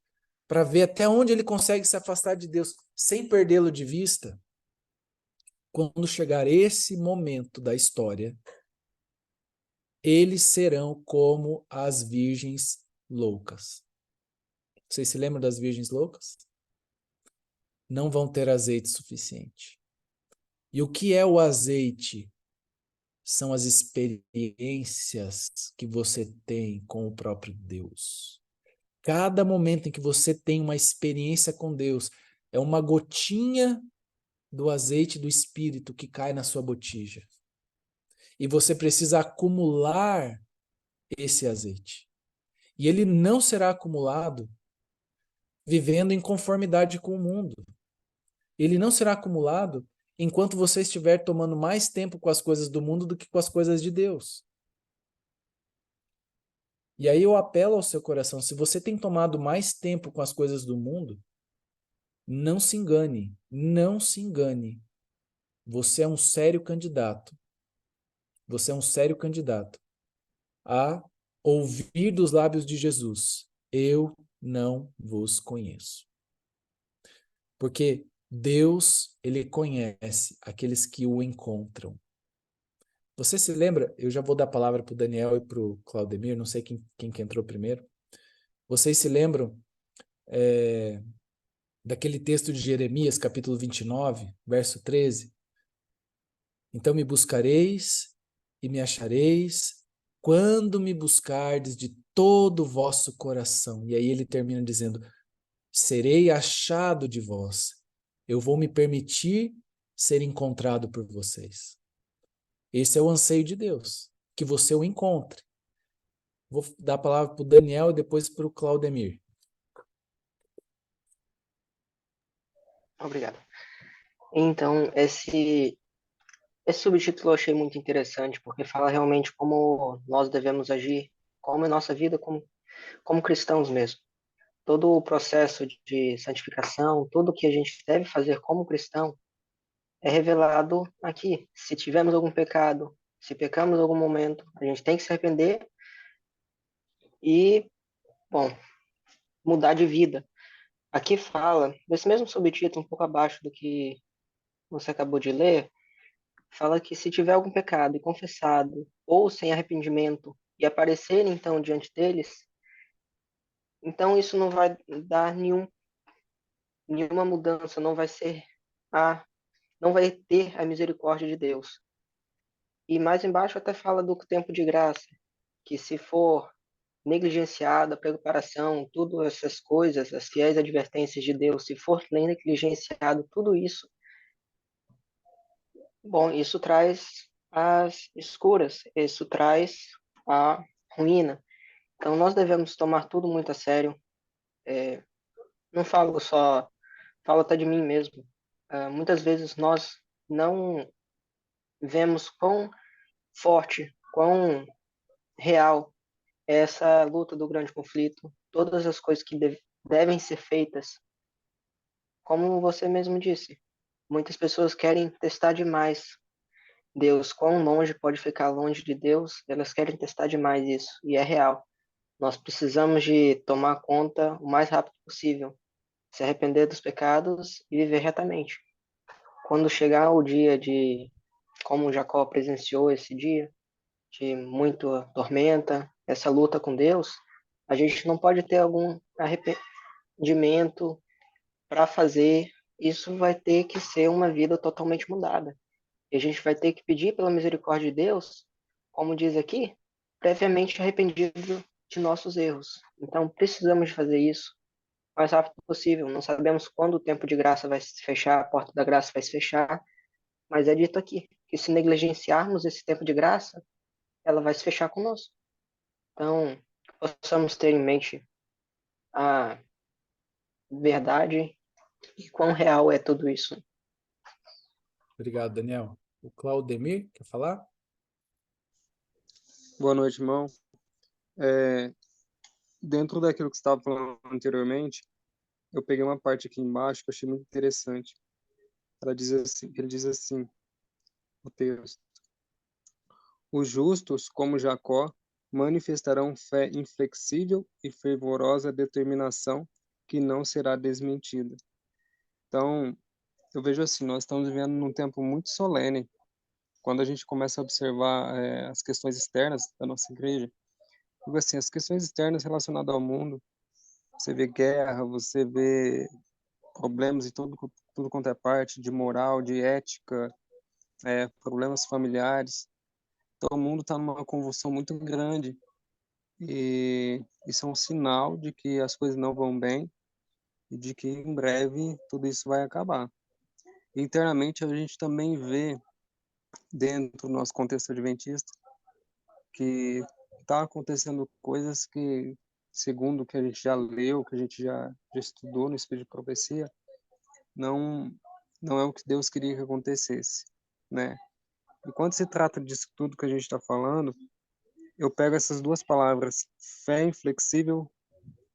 para ver até onde ele consegue se afastar de Deus sem perdê-lo de vista, quando chegar esse momento da história, eles serão como as virgens loucas. Vocês se lembram das virgens loucas? Não vão ter azeite suficiente. E o que é o azeite? São as experiências que você tem com o próprio Deus. Cada momento em que você tem uma experiência com Deus é uma gotinha do azeite do Espírito que cai na sua botija. E você precisa acumular esse azeite. E ele não será acumulado vivendo em conformidade com o mundo. Ele não será acumulado enquanto você estiver tomando mais tempo com as coisas do mundo do que com as coisas de Deus. E aí eu apelo ao seu coração, se você tem tomado mais tempo com as coisas do mundo, não se engane, não se engane. Você é um sério candidato. Você é um sério candidato a ouvir dos lábios de Jesus: eu não vos conheço. Porque Deus, ele conhece aqueles que o encontram. Você se lembra? Eu já vou dar a palavra para o Daniel e para o Claudemir, não sei quem que entrou primeiro. Vocês se lembram daquele texto de Jeremias, capítulo 29, verso 13? Então me buscareis e me achareis quando me buscardes de todo o vosso coração. E aí ele termina dizendo: serei achado de vós. Eu vou me permitir ser encontrado por vocês. Esse é o anseio de Deus, que você o encontre. Vou dar a palavra para o Daniel e depois para o Claudemir. Obrigado. Então, esse subtítulo eu achei muito interessante, porque fala realmente como nós devemos agir, como é nossa vida como cristãos mesmo. Todo o processo de santificação, tudo que a gente deve fazer como cristão, é revelado aqui. Se tivermos algum pecado, se pecamos em algum momento, a gente tem que se arrepender e, bom, mudar de vida. Aqui fala, nesse mesmo subtítulo, um pouco abaixo do que você acabou de ler, fala que se tiver algum pecado e confessado, ou sem arrependimento, e aparecer então diante deles, então isso não vai dar nenhuma mudança, não vai ter a misericórdia de Deus. E mais embaixo até fala do tempo de graça, que se for negligenciada a preparação, tudo essas coisas, as fiéis advertências de Deus, se for negligenciado tudo isso, bom, isso traz as escuras, isso traz a ruína. Então nós devemos tomar tudo muito a sério. Não falo até de mim mesmo. Muitas vezes nós não vemos quão forte, quão real é essa luta do grande conflito, todas as coisas que devem ser feitas. Como você mesmo disse, muitas pessoas querem testar demais Deus, quão longe pode ficar longe de Deus, elas querem testar demais isso, e é real. Nós precisamos de tomar conta o mais rápido possível, se arrepender dos pecados e viver retamente. Quando chegar o dia de, como Jacó presenciou esse dia, de muita tormenta, essa luta com Deus, a gente não pode ter algum arrependimento para fazer, isso vai ter que ser uma vida totalmente mudada. E a gente vai ter que pedir pela misericórdia de Deus, como diz aqui, previamente arrependido de nossos erros. Então, precisamos de fazer isso o mais rápido possível. Não sabemos quando o tempo de graça vai se fechar, a porta da graça vai se fechar, mas é dito aqui que se negligenciarmos esse tempo de graça, ela vai se fechar conosco. Então, possamos ter em mente a verdade e quão real é tudo isso. Obrigado, Daniel. O Claudemir, quer falar? Boa noite, irmão. Dentro daquilo que você estava falando anteriormente, eu peguei uma parte aqui embaixo que eu achei muito interessante. Ele diz assim, o texto: os justos, como Jacó, manifestarão fé inflexível e fervorosa determinação que não será desmentida. Então, eu vejo assim, nós estamos vivendo num tempo muito solene. Quando a gente começa a observar as questões externas da nossa igreja, digo assim, as questões externas relacionadas ao mundo, você vê guerra, você vê problemas em tudo quanto é parte, de moral, de ética, problemas familiares. Então, o mundo está numa convulsão muito grande e isso é um sinal de que as coisas não vão bem e de que em breve tudo isso vai acabar. Internamente, a gente também vê, dentro do nosso contexto adventista, que está acontecendo coisas que, segundo o que a gente já leu, que a gente já estudou no Espírito de Profecia, não é o que Deus queria que acontecesse, né? E quando se trata disso tudo que a gente está falando, eu pego essas duas palavras, fé inflexível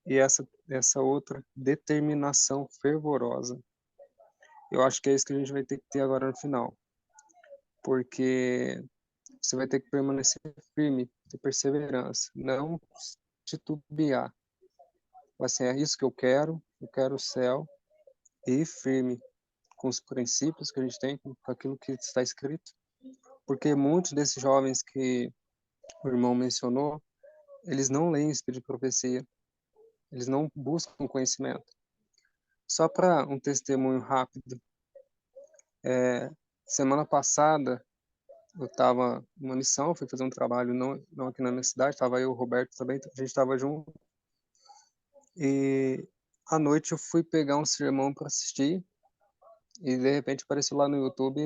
e essa outra, determinação fervorosa. Eu acho que é isso que a gente vai ter que ter agora no final, porque você vai ter que permanecer firme, ter perseverança, não titubear. Assim, é isso que eu quero o céu, e ir firme com os princípios que a gente tem, com aquilo que está escrito, porque muitos desses jovens que o irmão mencionou, eles não leem o Espírito de Profecia, eles não buscam conhecimento. Só para um testemunho rápido, semana passada eu estava numa missão, fui fazer um trabalho não aqui na minha cidade, estava eu, o Roberto também, a gente estava junto. E à noite eu fui pegar um sermão para assistir e de repente apareceu lá no YouTube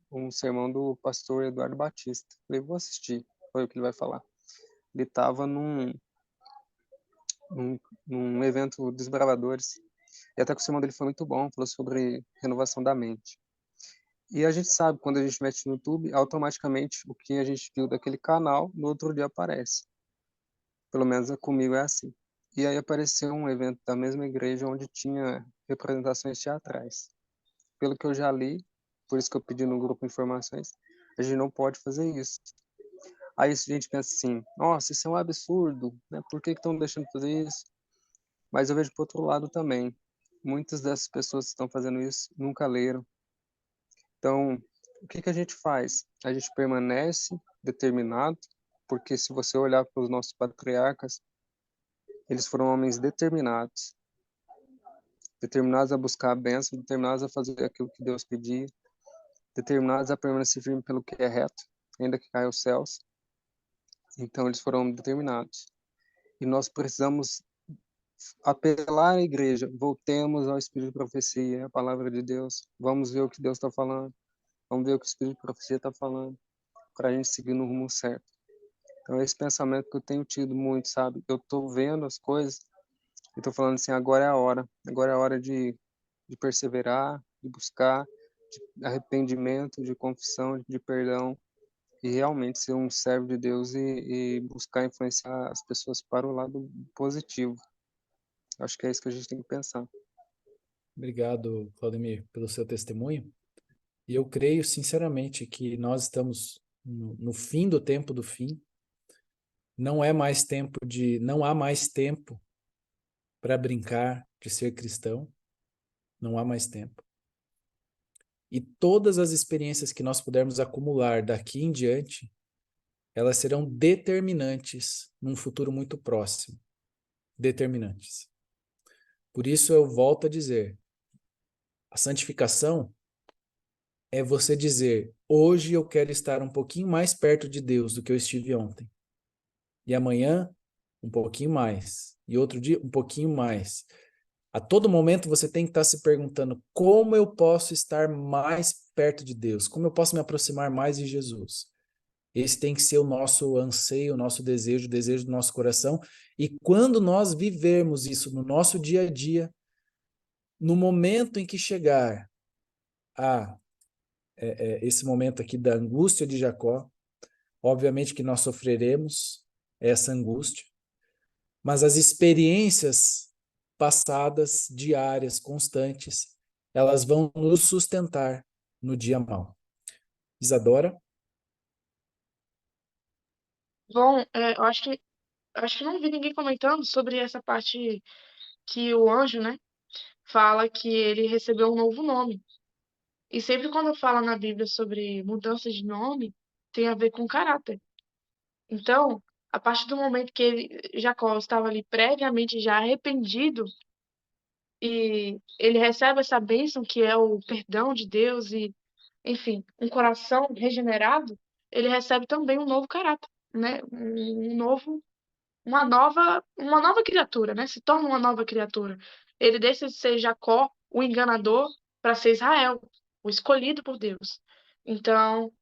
um sermão do pastor Eduardo Batista. Falei, vou assistir, foi o que ele vai falar. Ele estava num evento dos Bravadores e até que o sermão dele foi muito bom, falou sobre renovação da mente. E a gente sabe, quando a gente mete no YouTube, automaticamente o que a gente viu daquele canal, no outro dia aparece. Pelo menos comigo é assim. E aí apareceu um evento da mesma igreja onde tinha representações teatrais. Pelo que eu já li, por isso que eu pedi no grupo informações, a gente não pode fazer isso. Aí a gente pensa assim, nossa, isso é um absurdo, né? Por que estão deixando de fazer isso? Mas eu vejo por outro lado também. Muitas dessas pessoas que estão fazendo isso nunca leram. Então, o que a gente faz? A gente permanece determinado, porque se você olhar para os nossos patriarcas, eles foram homens determinados, determinados a buscar a bênção, determinados a fazer aquilo que Deus pedia, determinados a permanecer firme pelo que é reto, ainda que caia os céus. Então, eles foram determinados. E nós precisamos apelar à igreja, voltemos ao Espírito de profecia, a palavra de Deus, vamos ver o que Deus está falando, vamos ver o que o Espírito de profecia está falando, para a gente seguir no rumo certo. Então, esse pensamento que eu tenho tido muito, sabe? Eu estou vendo as coisas e estou falando assim, agora é a hora de perseverar, de buscar, de arrependimento, de confissão, de perdão, e realmente ser um servo de Deus e buscar influenciar as pessoas para o lado positivo. Acho que é isso que a gente tem que pensar. Obrigado, Claudemir, pelo seu testemunho. E eu creio sinceramente que nós estamos no fim do tempo do fim. Não há mais tempo para brincar de ser cristão. Não há mais tempo. E todas as experiências que nós pudermos acumular daqui em diante, elas serão determinantes num futuro muito próximo. Determinantes. Por isso eu volto a dizer, a santificação é você dizer, hoje eu quero estar um pouquinho mais perto de Deus do que eu estive ontem. E amanhã, um pouquinho mais. E outro dia, um pouquinho mais. A todo momento você tem que estar se perguntando como eu posso estar mais perto de Deus, como eu posso me aproximar mais de Jesus. Esse tem que ser o nosso anseio, o nosso desejo, o desejo do nosso coração. E quando nós vivermos isso no nosso dia a dia, no momento em que chegar a esse momento aqui da angústia de Jacó, obviamente que nós sofreremos essa angústia, mas as experiências passadas, diárias, constantes, elas vão nos sustentar no dia mau. Isadora? Bom, eu acho que não vi ninguém comentando sobre essa parte que o anjo, né, fala que ele recebeu um novo nome. E sempre quando fala na Bíblia sobre mudança de nome, tem a ver com caráter. Então, a partir do momento que Jacó estava ali previamente já arrependido, e ele recebe essa bênção que é o perdão de Deus e, enfim, um coração regenerado, ele recebe também um novo caráter, né? Uma nova criatura, né? Se torna uma nova criatura. Ele deixa de ser Jacó, o enganador, para ser Israel, o escolhido por Deus. Então,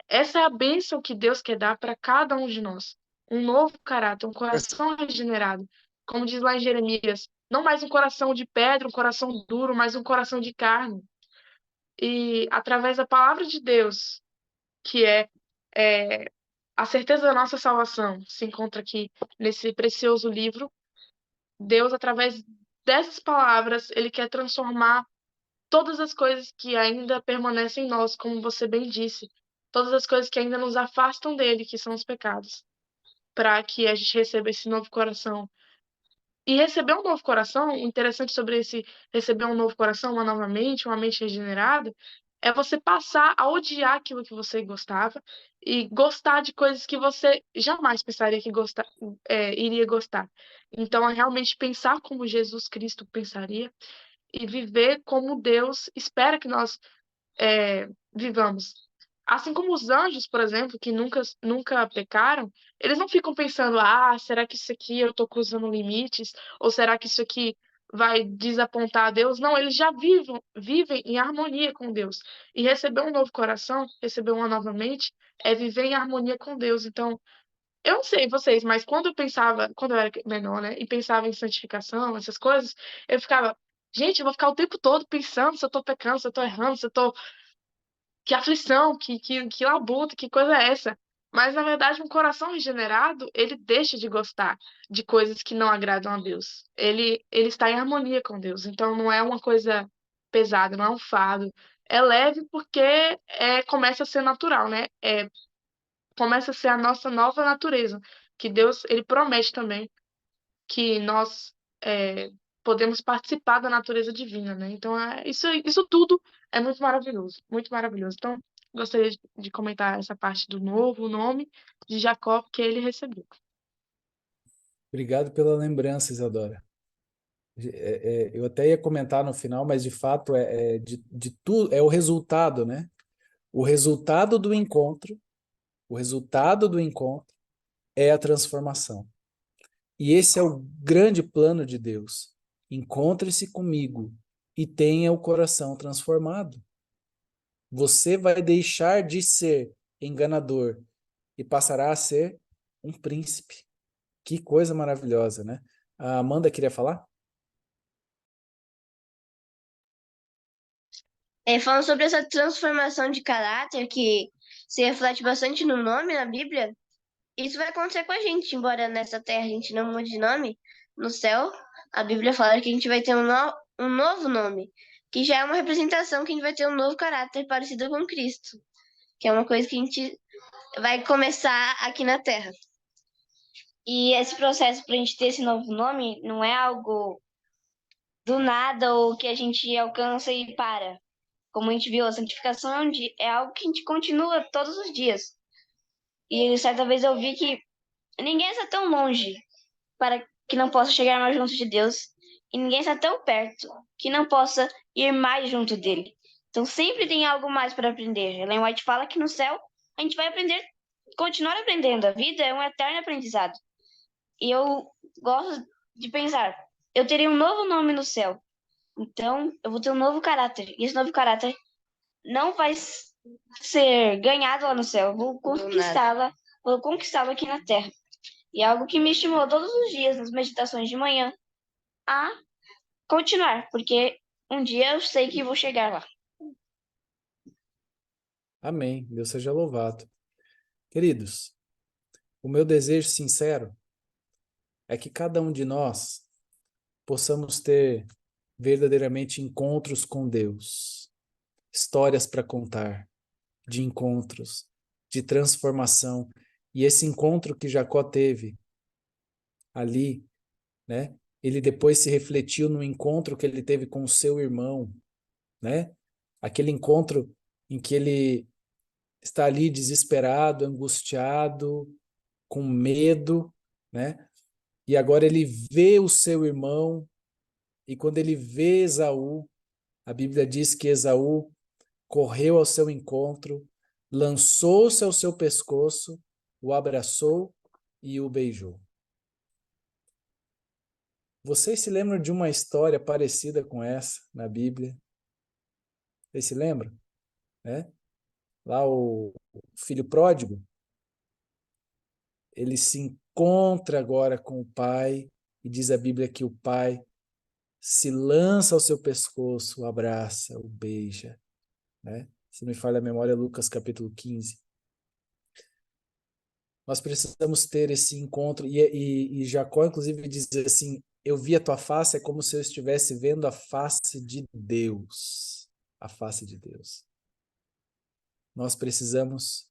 essa é a bênção que Deus quer dar para cada um de nós. Um novo caráter, um coração regenerado. Como diz lá em Jeremias, não mais um coração de pedra, um coração duro, mas um coração de carne. E através da palavra de Deus, que é a certeza da nossa salvação, se encontra aqui nesse precioso livro. Deus, através dessas palavras, ele quer transformar todas as coisas que ainda permanecem em nós, como você bem disse, todas as coisas que ainda nos afastam dele, que são os pecados, para que a gente receba esse novo coração. E receber um novo coração, o interessante sobre esse receber um novo coração, uma mente regenerada, é você passar a odiar aquilo que você gostava e gostar de coisas que você jamais pensaria que iria gostar. Então, é realmente pensar como Jesus Cristo pensaria e viver como Deus espera que nós vivamos. Assim como os anjos, por exemplo, que nunca pecaram, eles não ficam pensando, ah, será que isso aqui eu estou cruzando limites? Ou será que isso aqui vai desapontar a Deus? Não, eles já vivem em harmonia com Deus. E receber um novo coração, receber uma nova mente, é viver em harmonia com Deus. Então, eu não sei vocês, mas quando eu era menor, né, e pensava em santificação, essas coisas, eu ficava, gente, eu vou ficar o tempo todo pensando se eu tô pecando, se eu tô errando, se eu tô. Que aflição, que labuta, que coisa é essa? Mas, na verdade, um coração regenerado, ele deixa de gostar de coisas que não agradam a Deus. Ele está em harmonia com Deus. Então, não é uma coisa pesada, não é um fardo. É leve porque começa a ser natural, né? Começa a ser a nossa nova natureza, que Deus, ele promete também que nós é, podemos participar da natureza divina, né? Então, isso tudo é muito maravilhoso, muito maravilhoso. Então, gostaria de comentar essa parte do novo nome de Jacó que ele recebeu. Obrigado pela lembrança, Isadora. Eu até ia comentar no final, mas de fato de tudo, é o resultado, né? O resultado do encontro, o resultado do encontro é a transformação. E esse é o grande plano de Deus. Encontre-se comigo e tenha o coração transformado. Você vai deixar de ser enganador e passará a ser um príncipe. Que coisa maravilhosa, né? A Amanda queria falar? Falando sobre essa transformação de caráter que se reflete bastante no nome na Bíblia, isso vai acontecer com a gente, embora nessa terra a gente não mude de nome, no céu a Bíblia fala que a gente vai ter um novo nome, que já é uma representação que a gente vai ter um novo caráter parecido com Cristo, que é uma coisa que a gente vai começar aqui na terra. E esse processo para a gente ter esse novo nome não é algo do nada ou que a gente alcança e para. Como a gente viu, a santificação é algo que a gente continua todos os dias. E certa vez eu vi que ninguém está tão longe para que não possa chegar mais junto de Deus, e ninguém está tão perto que não possa ir mais junto dele. Então sempre tem algo mais para aprender. Ellen White fala que no céu a gente vai aprender, continuar aprendendo. A vida é um eterno aprendizado. E eu gosto de pensar, eu terei um novo nome no céu. Então, eu vou ter um novo caráter. E esse novo caráter não vai ser ganhado lá no céu. Eu vou conquistá-lo aqui na terra. E é algo que me estimulou todos os dias nas meditações de manhã a continuar, porque um dia eu sei que vou chegar lá. Amém. Deus seja louvado. Queridos, o meu desejo sincero é que cada um de nós possamos ter verdadeiramente encontros com Deus, histórias para contar, de encontros, de transformação. E esse encontro que Jacó teve ali, né? Ele depois se refletiu no encontro que ele teve com o seu irmão, né? Aquele encontro em que ele está ali desesperado, angustiado, com medo, né? E agora ele vê o seu irmão, e quando ele vê Esaú, a Bíblia diz que Esaú correu ao seu encontro, lançou-se ao seu pescoço, o abraçou e o beijou. Vocês se lembram de uma história parecida com essa na Bíblia? Vocês se lembram? Né? Lá o filho pródigo, ele se encontra agora com o pai, e diz a Bíblia que o pai se lança ao seu pescoço, o abraça, o beija. Né? Se não me falha a memória, Lucas capítulo 15. Nós precisamos ter esse encontro, e Jacó inclusive diz assim, eu vi a tua face, é como se eu estivesse vendo a face de Deus. A face de Deus. Nós precisamos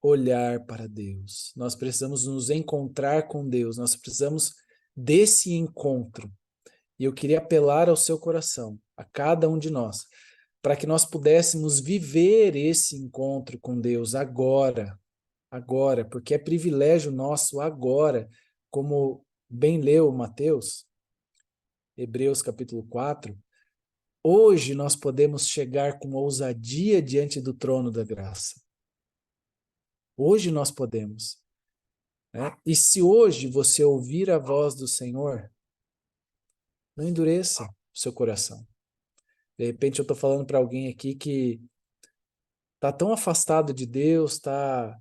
olhar para Deus. Nós precisamos nos encontrar com Deus. Nós precisamos desse encontro. E eu queria apelar ao seu coração, a cada um de nós, para que nós pudéssemos viver esse encontro com Deus agora, porque é privilégio nosso agora, como bem leu Mateus, Hebreus capítulo 4, hoje nós podemos chegar com ousadia diante do trono da graça. Hoje nós podemos, né? E se hoje você ouvir a voz do Senhor, não endureça o seu coração. De repente eu estou falando para alguém aqui que está tão afastado de Deus, tá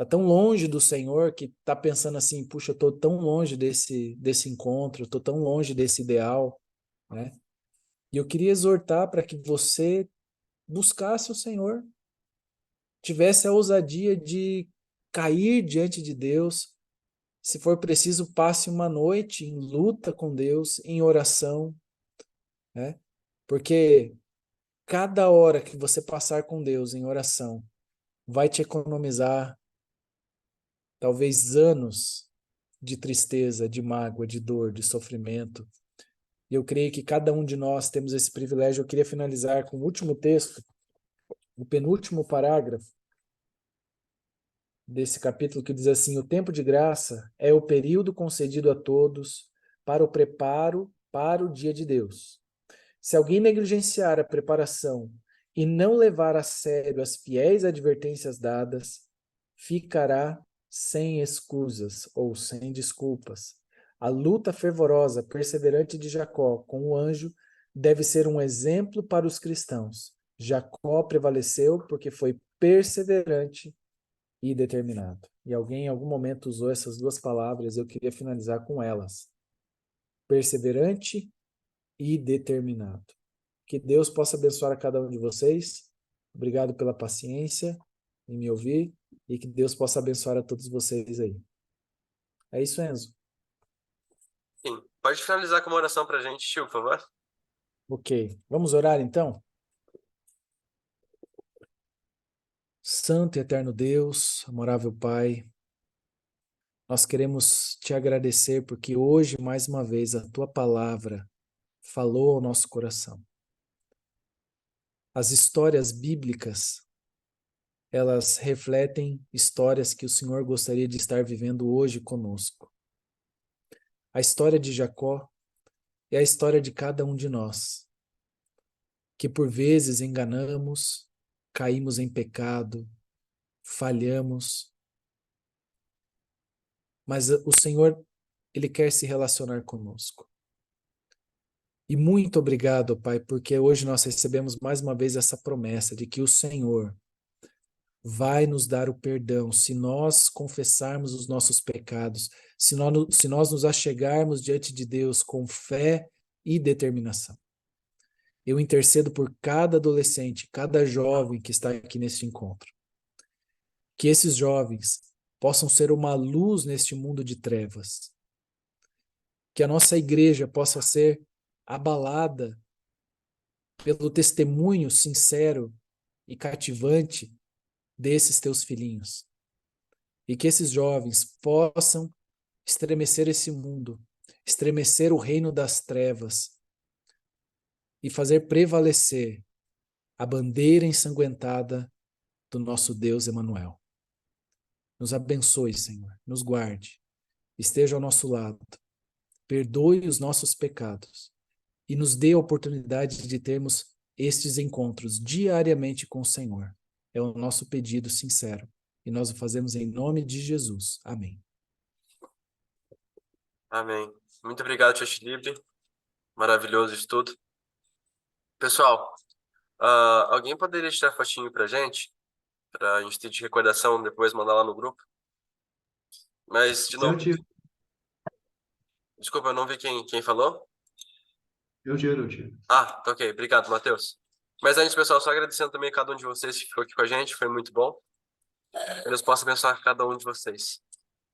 tão longe do Senhor, que está pensando assim, puxa, eu estou tão longe desse encontro, estou tão longe desse ideal, né? E eu queria exortar para que você buscasse o Senhor, tivesse a ousadia de cair diante de Deus. Se for preciso, passe uma noite em luta com Deus, em oração, né? Porque cada hora que você passar com Deus em oração vai te economizar talvez anos de tristeza, de mágoa, de dor, de sofrimento. E eu creio que cada um de nós temos esse privilégio. Eu queria finalizar com o último texto, o penúltimo parágrafo desse capítulo, que diz assim: o tempo de graça é o período concedido a todos para o preparo para o dia de Deus. Se alguém negligenciar a preparação e não levar a sério as fiéis advertências dadas, ficará sem escusas ou sem desculpas. A luta fervorosa, perseverante de Jacó com o anjo deve ser um exemplo para os cristãos. Jacó prevaleceu porque foi perseverante e determinado. E alguém em algum momento usou essas duas palavras, eu queria finalizar com elas. Perseverante e determinado. Que Deus possa abençoar a cada um de vocês. Obrigado pela paciência em me ouvir e que Deus possa abençoar a todos vocês aí. É isso, Enzo. Sim. Pode finalizar com uma oração pra gente, tio, por favor? Ok. Vamos orar então? Santo e eterno Deus, amorável Pai, nós queremos te agradecer porque hoje, mais uma vez, a tua palavra falou ao nosso coração. As histórias bíblicas, elas refletem histórias que o Senhor gostaria de estar vivendo hoje conosco. A história de Jacó é a história de cada um de nós, que por vezes enganamos, caímos em pecado, falhamos, mas o Senhor, Ele quer se relacionar conosco. E muito obrigado, Pai, porque hoje nós recebemos mais uma vez essa promessa de que o Senhor vai nos dar o perdão se nós confessarmos os nossos pecados, se nós nos achegarmos diante de Deus com fé e determinação. Eu intercedo por cada adolescente, cada jovem que está aqui neste encontro. Que esses jovens possam ser uma luz neste mundo de trevas. Que a nossa igreja possa ser abalada pelo testemunho sincero e cativante desses teus filhinhos. E que esses jovens possam estremecer esse mundo, estremecer o reino das trevas e fazer prevalecer a bandeira ensanguentada do nosso Deus Emanuel. Nos abençoe, Senhor, nos guarde, esteja ao nosso lado, perdoe os nossos pecados e nos dê a oportunidade de termos estes encontros diariamente com o Senhor. É o nosso pedido sincero e nós o fazemos em nome de Jesus. Amém. Amém. Muito obrigado, tio Felipe. Maravilhoso estudo. Pessoal, alguém poderia tirar fotinho pra gente? Pra gente ter de recordação, depois mandar lá no grupo? Mas, de Eu novo, tiro, desculpa, eu não vi quem falou. eu tiro. Ah, tá ok. Obrigado, Matheus. Mas antes, pessoal, só agradecendo também a cada um de vocês que ficou aqui com a gente. Foi muito bom. Que Deus possa abençoar cada um de vocês.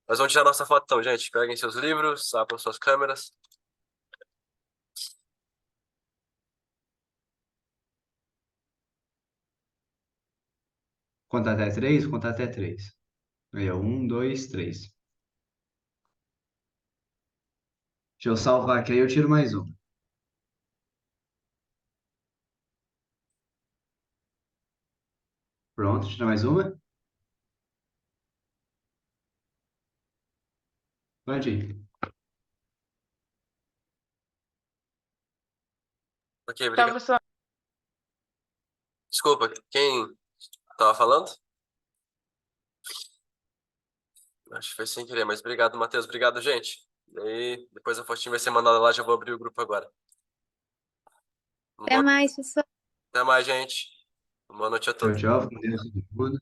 Nós vamos tirar nossa foto então, gente. Peguem seus livros, abram suas câmeras. Conta até três? Conta até três. Aí, ó, um, dois, três. Deixa eu salvar aqui, aí eu tiro mais um. Pronto, tira mais uma. Pode ir. Ok, Tchau, obrigado. pessoal. Desculpa, quem tava falando? Acho que foi sem querer, mas obrigado, Matheus. Obrigado, gente. E aí, depois a fotinha vai ser mandada lá, já vou abrir o grupo agora. Até mais, pessoal. Até mais, gente. Boa noite a Tchau, todos. tchau. Com Deus, todo mundo.